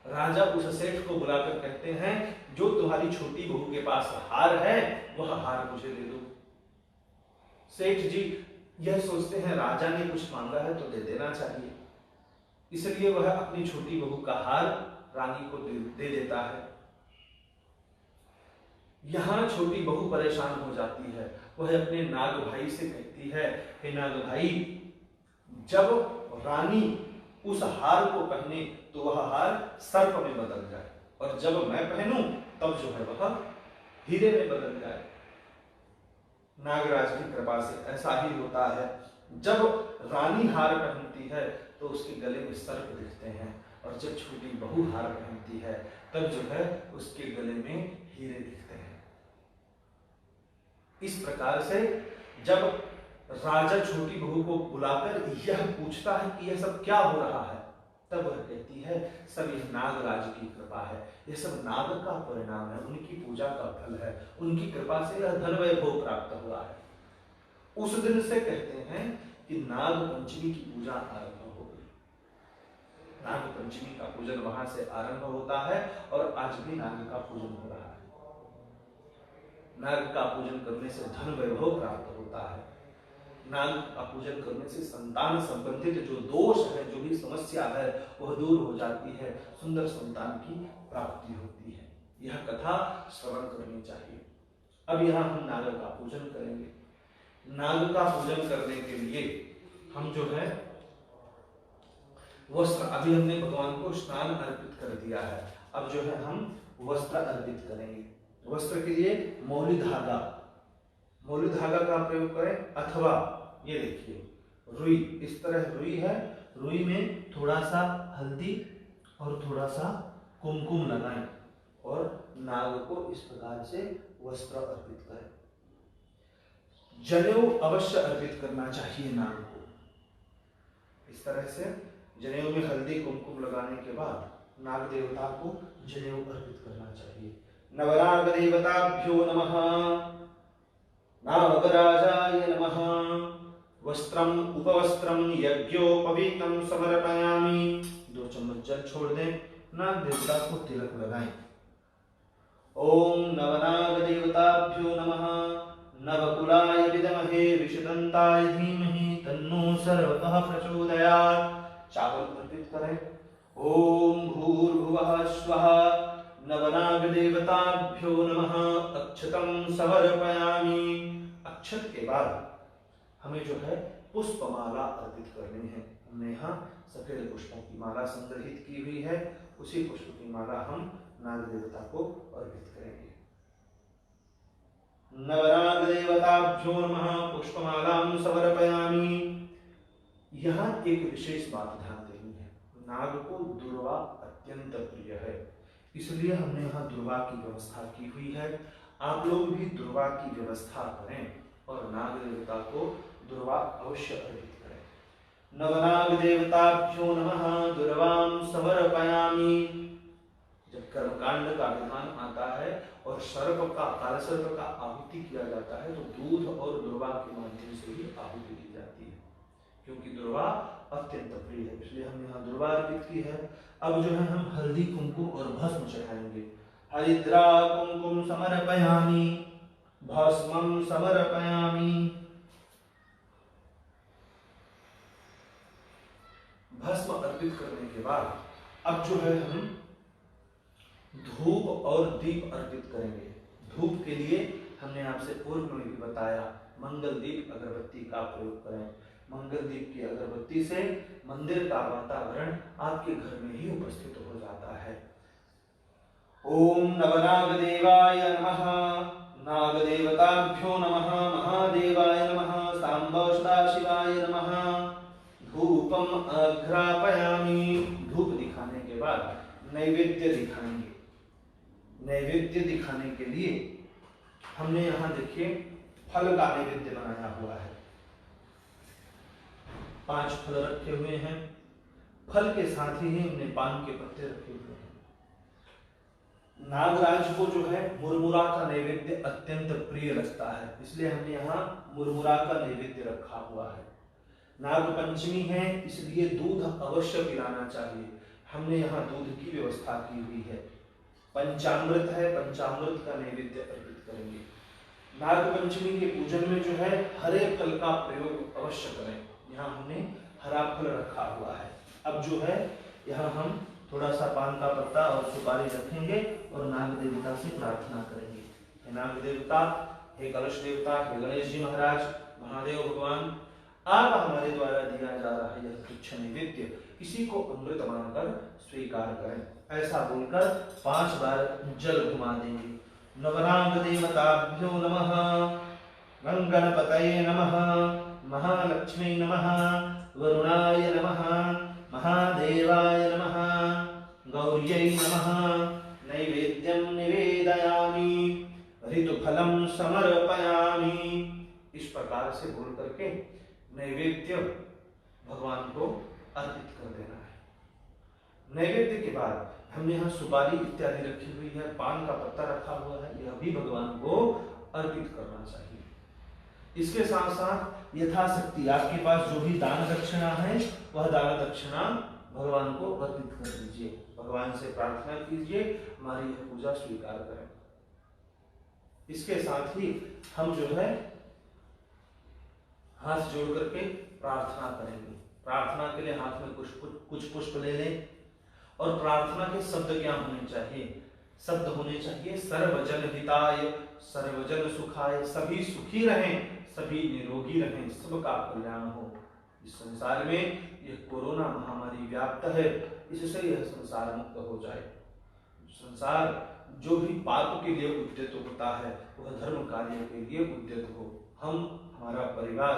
राजा उस सेठ को बुलाकर कहते हैं, जो तुम्हारी छोटी बहू के पास हार है, वह हार मुझे दे दो। सेठ जी यह सोचते हैं, राजा ने कुछ मांगा है तो दे देना चाहिए, इसलिए वह अपनी छोटी बहू का हार रानी को दे देता है। यहां छोटी बहू परेशान हो जाती है। वह अपने नाग भाई से कहती है, हे नाग भाई, जब रानी उस हार को पहने तो वह हार सर्प में बदल जाए, और जब मैं पहनूं तब जो है वह हीरे में बदल जाए। नागराज की कृपा से ऐसा ही होता है। जब रानी हार पहनती है तो उसके गले में सर्प दिखते हैं, और जब छोटी बहू हार पहनती है तब जो है उसके गले में हीरे दिखते हैं। इस प्रकार से जब राजा छोटी बहू को बुलाकर यह पूछता है कि यह सब क्या हो रहा है, तब वह कहती है सब यह नागराज की कृपा है, यह सब नाग का परिणाम है, उनकी पूजा का फल है, उनकी कृपा से यह धन वैभव प्राप्त हुआ है। उस दिन से कहते हैं कि नाग पंचमी की पूजा आरंभ हो गई। नाग पंचमी का पूजन वहां से आरंभ होता है और आज भी नाग का पूजन हो रहा है। नाग का पूजन करने से धन वैभव प्राप्त होता है। नाग का पूजन करने से संतान संबंधित जो दोष है, जो भी समस्या है, वह दूर हो जाती है, सुंदर संतान की प्राप्ति होती है। यह कथा श्रवण करनी चाहिए। अब यहाँ हम नाग का पूजन करेंगे। नाग का पूजन करने के लिए हम जो है वस्त्र, अभी हमने भगवान को स्नान अर्पित कर दिया है, अब जो है हम वस्त्र अर्पित करेंगे। वस्त्र के लिए मौली धागा का प्रयोग करें, अथवा ये देखिए रुई, इस तरह रुई है, रुई में थोड़ा सा हल्दी और थोड़ा सा कुमकुम लगाएं और नाग को इस प्रकार से वस्त्र अर्पित करें। जनेऊ अवश्य अर्पित करना चाहिए नाग को। इस तरह से जनेऊ में हल्दी कुमकुम लगाने के बाद नाग देवता को जनेऊ अर्पित करना चाहिए। नवनाग देवताभ्यो नमः, नागराजाय नमः, वस्त्रम उपवस्त्रम यज्ञोपवीतं समर्पयामि। 2 चम्मच जल छोड़ दें, नाग देवता को तिलक लगाएं। ओम नवनाग देवताभ्यो नमः, नवकुलाय विद्महे विषदंताय धीमहि तन्नो सर्वतः प्रचोदयात्। चावल अर्पित करें। ओम भूर्भुवः स्वः, नवनाग देवताभ्यो नमः, अक्षतं समर्पयामि। अक्षत के बाद हमें जो है पुष्पमाला अर्पित करनी है। हमने यहाँ सफेद पुष्पों की माला संग्रहित की हुई है, उसी पुष्प की माला हम नाग देवता को अर्पित करेंगे। नवनाग देवताभ्यो नमः, पुष्पमालां समर्पयामि। यहाँ एक विशेष बात ध्यान देनी है, नाग को दुर्वा अत्यंत प्रिय है, इसलिए हमने यहाँ दुर्वा की व्यवस्था की हुई है। आप लोग भी दुर्वा की व्यवस्था करें और नाग देवता को दुर्वा अवश्य अर्पित करें। नवनाग देवताभ्यो नमः, दुर्वां समर्पयामि। जब कर्मकांड का विधान आता है और काल सर्प का आहुति किया जाता है, तो दूध और दुर्वा के माध्यम से ही आहुति दी जाती है, क्योंकि दुर्वा अत्यंत प्रिय है, इसलिए हमने यहाँ दुर्वा अर्पित की है। अब जो है हम हल्दी कुमकुम और भस्म चढ़ाएंगे। हरिद्रा कुमकुम समर्पयामि, भस्मं समर्पयामि। भस्म अर्पित करने के बाद अब जो है हम धूप और दीप अर्पित करेंगे। धूप के लिए हमने आपसे पूर्व में भी बताया, मंगल दीप अगरबत्ती का प्रयोग करें। मंगल दीप की अगरबत्ती से मंदिर का वातावरण आपके घर में ही उपस्थित हो जाता है। ओम नवनाग देवाय नमः, नाग देवताभ्यो नमः, महादेवाय नमः, सांब सदाशिवाय नमः। धूपम अघ्रापयामि। धूप दिखाने के बाद नैवेद्य दिखाएंगे। नैवेद्य दिखाने के लिए हमने यहाँ देखिए फल का नैवेद्य बनाया हुआ है। 5 फल रखे हुए हैं। फल के साथ ही हमने पान के पत्ते रखे हुए हैं। नागराज को जो है मुरमुरा का नैवेद्य अत्यंत प्रिय लगता है, इसलिए हमने यहाँ मुरमुरा का नैवेद्य रखा हुआ है। नाग पंचमी है, इसलिए दूध अवश्य पिलाना चाहिए। हमने यहाँ दूध की व्यवस्था की हुई है। पंचामृत है, पंचामृत का नैवेद्य अर्पित करेंगे। नाग पंचमी के पूजन में जो है हरे फल का प्रयोग अवश्य करें। यहाँ हमने हरा फल रखा हुआ है। अब जो है यहाँ हम थोड़ा सा पान का पत्ता और सुपारी रखेंगे और नाग देवता से प्रार्थना करेंगे। हे नाग देवता, हे कलश देवता, हे गणेश जी महाराज, महादेव भगवान, आप हमारे द्वारा दिया जा रहा है यह तुच्छ नैवेद्य किसी को अमृत मानकर स्वीकार करें। ऐसा बोलकर 5 बार जल घुमा देंगे। नवनाग देवताभ्यो नमः, गंगणपतये नमः, महालक्ष्मी नमः, वरुणाय नमः, महादेवाय नमः, गौर्यै नमः। नैवेद्यं निवेदयामि, ऋतुफलं समर्पयामि। इस प्रकार से बोल करके नैवेद्य भगवान को अर्पित कर देना है। नैवेद्य के बाद हमने यहाँ सुपारी इत्यादि रखी हुई है, पान का पत्ता रखा हुआ है, यह भी भगवान को अर्पित करना चाहिए। इसके साथ साथ यथाशक्ति आपके पास जो भी दान दक्षिणा है वह दान दक्षिणा भगवान को अर्पित कर दीजिए। भगवान से प्रार्थना कीजिए हमारी यह पूजा स्वीकार करें। इसके साथ ही हम जो है हाथ जोड़ करके प्रार्थना करेंगे। प्रार्थना के लिए हाथ में कुछ पुष्प ले लें और प्रार्थना के शब्द क्या होने चाहिए? शब्द होने चाहिए सर्वजन हिताय, सर्वजन सुखाय, सभी सुखी रहें, सभी निरोगी रहें, सबका कल्याण हो। इस संसार में यह कोरोना महामारी व्याप्त है, इससे यह संसार मुक्त हो जाए। संसार जो भी पाप के लिए उद्यत होता है वह धर्म कार्य के लिए उद्यत हो। हम, हमारा परिवार,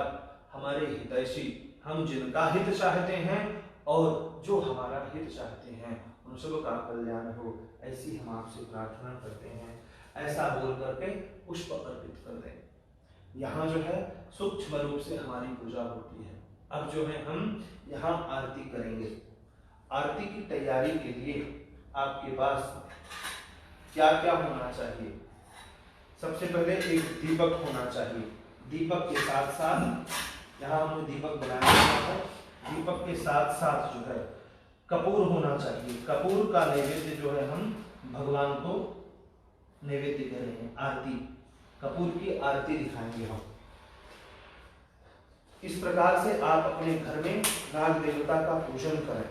हमारे हितैषी, हम जिनका हित चाहते हैं और जो हमारा हित चाहते हैं उन सब का कल्याण हो, ऐसी हम आपसे प्रार्थना करते हैं। ऐसा बोल करके पुष्प अर्पित कर दें। यहाँ जो है सूक्ष्म रूप से हमारी पूजा होती है। अब जो है हम यहाँ आरती करेंगे। आरती की तैयारी के लिए आपके पास क्या क्या होना चाहिए? सबसे पहले एक दीपक होना चाहिए। दीपक के साथ साथ यहाँ हमने दीपक बनाया है, दीपक के साथ साथ जो है कपूर होना चाहिए। कपूर का नैवेद्य जो है हम भगवान को नैवेद्य दे रहे हैं। आरती, कपूर की आरती दिखाएंगे हम। इस प्रकार से आप अपने घर में नाग देवता का पूजन करें।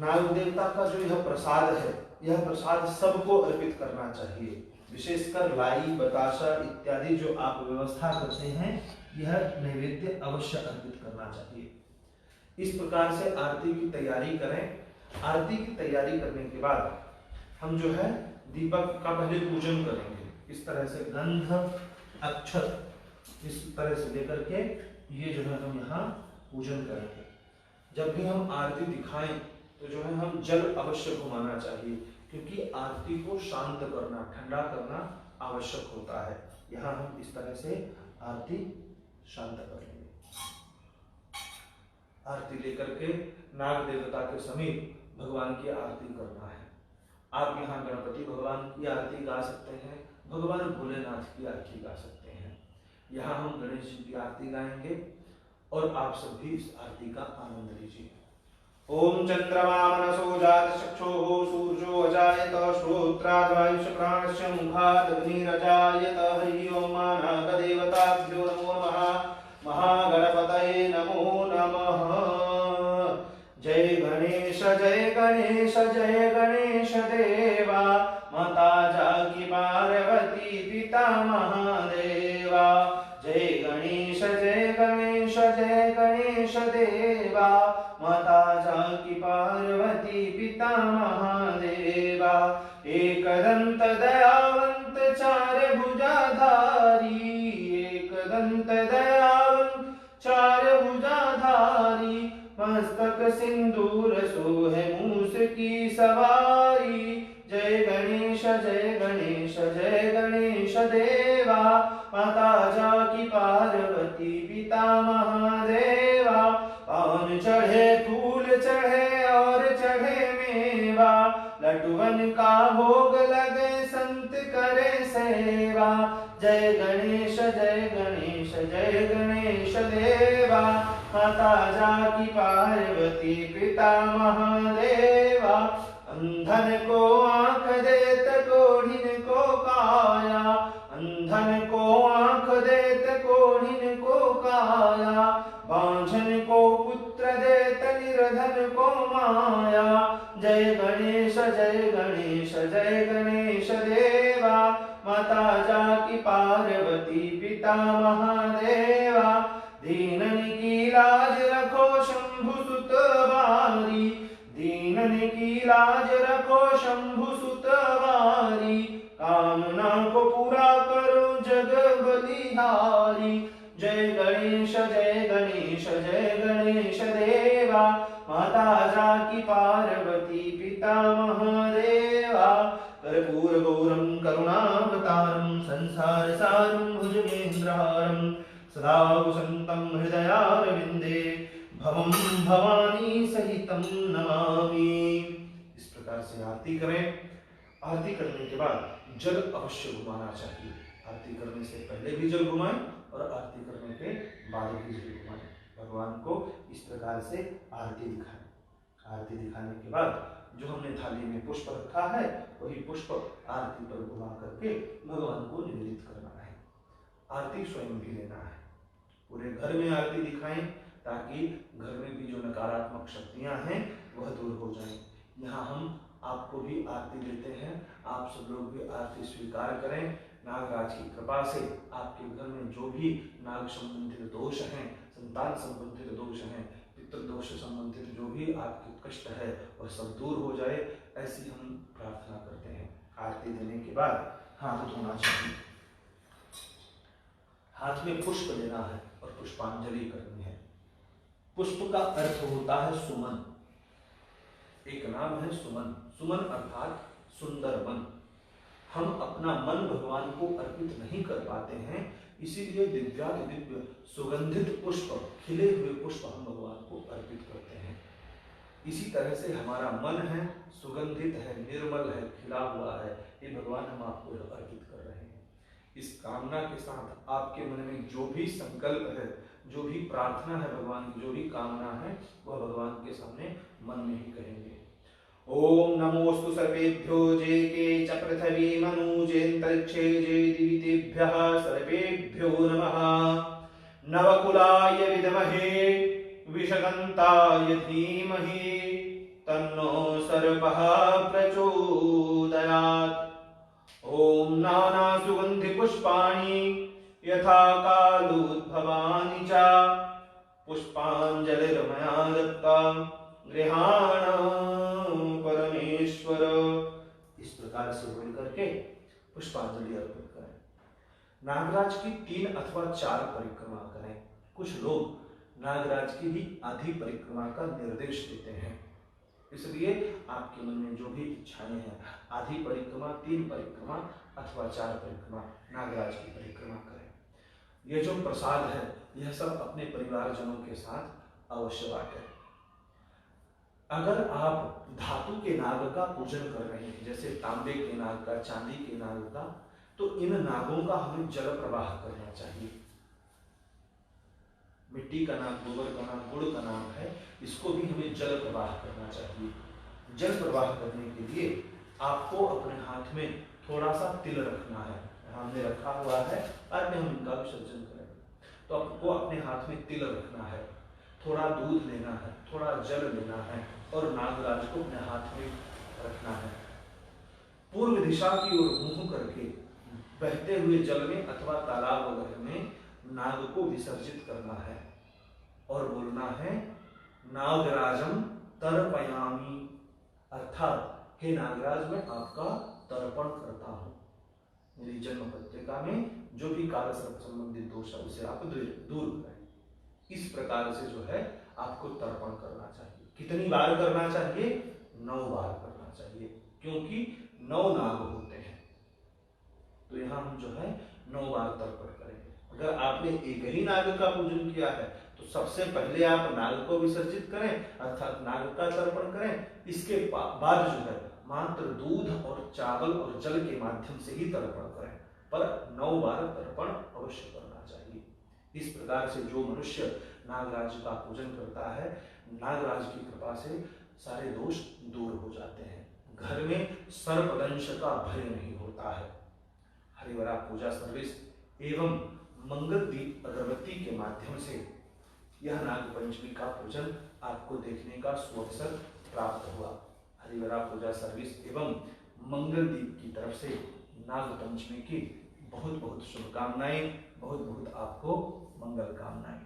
नाग देवता का जो यह प्रसाद है, यह प्रसाद सबको अर्पित करना चाहिए। विशेषकर लाई, बताशा इत्यादि जो आप व्यवस्था करते हैं, यह नैवेद्य अवश्य अर्पित करना चाहिए। इस प्रकार से आरती की तैयारी करें। आरती की तैयारी करने के बाद हम जो है दीपक का पहले पूजन करेंगे। इस तरह से गंध, अक्षत इस तरह से लेकर के ये जो है हम यहाँ पूजन करेंगे। जब भी हम आरती दिखाएं तो जो है हम जल अवश्य घुमाना चाहिए, क्योंकि आरती को शांत करना, ठंडा करना आवश्यक होता है। यहाँ हम इस तरह से आरती शांत कर लेंगे। आरती लेकर के नाग देवता के समीप भगवान की आरती करना है। आप यहाँ गणपति भगवान की आरती गा सकते हैं, भगवान भोलेनाथ की आरती गा सकते हैं। यहाँ हम गणेश जी की आरती गाएंगे और आप सब भी इस आरती का आनंद लीजिए। ओम चंद्रमा मनसो जात चक्षुः सूर्यो अजायत श्रोत्राद् वायुश्च प्राणश्च मुखाद् अग्निरजायत। हरि ओम नागदेवताभ्यो नमो नमः। महागणपतये नमो नमः। जय गणेश जय गणेश जय गणेश देवा, माता जागी पार्वती पिता महादेवा। जय गणेश जय गणेश जय गणेश देवा, माता जागी पार्वती पिता महादेवा। एकदंत दयावंत चार भुजाधारी, एकदंत दयावंत चार भुजाधारी, मस्तक सिंदूर सोहे मूस की सवारी। जय गणेश जय गणेश जय गणेश देवा, माता जाकी पार्वती पिता महादेवा। पान चढ़े फूल चढ़े और चढ़े मेवा, लड्डुवन का भोग लगे संत करे सेवा। जय गणेश जय गणेश जय गणेश देवा, माता जाकी पार्वती पिता महादेवा। अंधन को आंख देत कोढ़िन को काया, अंधन को आंख देत कोढ़िन को काया। बांझन को पुत्र देत निर्धन को माया। जय गणेश जय गणेश जय गणेश देवा, माता जाकी पार्वती पिता महादेवा। दीनन की लाज रखो शंभु सुत बारी, दीनन की लाज रखो शंभु सुत बारी। कामना को पूरा करो जग बलिहारी। जय गणेश जय गणेश जय गणेश देवा, माता जाकी पार्वती पिता महादेवा। कर्पूर गौरम करुणावतारम संसार सारम भुजगेन्द्रहारम, सदा कुसंतं हृदयारविंदे भवं भवानी सहितं नमामि। प्रकार से आरती करें। आरती करने के बाद जल अवश्य घुमाना चाहिए। आरती करने से पहले भी जल घुमाएं और आरती करने के बाद भी जल घुमाएं। भगवान को इस प्रकार से आरती दिखाएं। आरती दिखाने के बाद जो हमने थाली में पुष्प रखा है वही पुष्प आरती पर घुमा करके भगवान को निवेदित करना है। आरती स्वयं भी लेना है। पूरे घर में आरती दिखाएं ताकि घर में भी जो नकारात्मक शक्तियां हैं वह दूर हो जाएं। यहाँ हम आपको भी आरती देते हैं, आप सब लोग भी आरती स्वीकार करें। नागराज की कृपा से आपके घर में जो भी नाग संबंधित दोष हैं, संतान संबंधित दोष हैं, पितृदोष संबंधित जो भी आपके कष्ट है वह सब दूर हो जाए, ऐसी हम प्रार्थना करते हैं। आरती देने के बाद हाथ धोना चाहिए। हाथ में पुष्प लेना है और पुष्पांजलि करनी है। पुष्प का अर्थ होता है सुमन। एक नाम है सुमन। सुमन अर्थात सुंदर मन। हम अपना मन भगवान को अर्पित नहीं कर पाते हैं, इसीलिए दिव्य सुगंधित पुष्प, खिले हुए पुष्प हम भगवान को अर्पित करते हैं। इसी तरह से हमारा मन है, सुगंधित है, निर्मल है, खिला हुआ है, ये भगवान हम आपको अर्पित कर रहे हैं। इस कामना के साथ आपके मन में जो भी संकल्प है, जो भी प्रार्थना है, भगवान की जो भी कामना है, वह भगवान के सामने मन में ही कहेंगे। ओम नमोस्तु सर्वेभ्यो जे के च पृथ्वी मनुजेन्तरिक्षे जे दिवितेभ्यः सर्वेभ्यो नमः। नवकुलाय विद्महे विषगन्ताय धीमहि तन्नो सर्पः प्रचोदयात्। ओम नाना सुगंधि पुष्पाणि यथा कालोद्भवानि च पुष्पांजलिर्मया दत्ता गृहाण परमेश्वर। इस प्रकार से बोल करके पुष्पांजलि अर्पित करें। नागराज की 3 अथवा 4 परिक्रमा करें। कुछ लोग नागराज की भी आधी परिक्रमा का निर्देश देते हैं, इसलिए आपके मन में जो भी इच्छाएं हैं, आधी परिक्रमा, 3 परिक्रमा अथवा 4 परिक्रमा नागराज की परिक्रमा करें। यह जो प्रसाद है यह सब अपने परिवारजनों के साथ अवश्य बांटें। अगर आप धातु के नाग का पूजन कर रहे हैं, जैसे तांबे के नाग का, चांदी के नाग का, तो इन नागों का हमें जल प्रवाह करना चाहिए। मिट्टी का नाग, गोबर का नाग, गुड़ का नाग है, इसको भी हमें जल प्रवाह करना चाहिए। जल प्रवाह करने के लिए आपको अपने हाथ में थोड़ा सा तिल रखना है। हमने रखा हुआ है, बाद में हम इनका विसर्जन करेंगे। तो आपको अपने हाथ में तिल रखना है, थोड़ा दूध लेना है, थोड़ा जल लेना है और नागराज को अपने हाथ में रखना है। पूर्व दिशा की ओर मुंह करके बहते हुए जल में अथवा तालाब वगैरह में नाग को विसर्जित करना है और बोलना है नागराजम तर्पयामि, अर्थात हे नागराज मैं आपका तर्पण करता हूं। मेरी जन्म पत्रिका में जो भी काल सर्प संबंधित दोष है उसे आप दूर करें। इस प्रकार से जो है आपको तर्पण करना चाहिए। कितनी बार करना चाहिए? 9 बार करना चाहिए, क्योंकि 9 नाग होते हैं। तो यहाँ हम जो है 9 बार तर्पण करेंगे। अगर आपने एक ही नाग का पूजन किया है तो सबसे पहले आप नाग को विसर्जित करें, अर्थात नाग का तर्पण करें। इसके बाद जो है मात्र दूध और चावल और जल के माध्यम से ही तर्पण करें, पर 9 बार तर्पण अवश्य करना चाहिए। इस प्रकार से जो मनुष्य नागराज का पूजन करता है, नागराज की कृपा से सारे दोष दूर हो जाते हैं। घर में सर्पदंश का भय नहीं होता है। हरिवरा पूजा सर्विस एवं मंगल दीप अगरबत्ती के माध्यम से यह नाग पंचमी का पूजन आपको देखने का सुअवसर प्राप्त हुआ। हरिवरा पूजा सर्विस एवं मंगल दीप की तरफ से नाग पंचमी की बहुत बहुत शुभकामनाएं, बहुत बहुत आपको मंगल कामनाएं।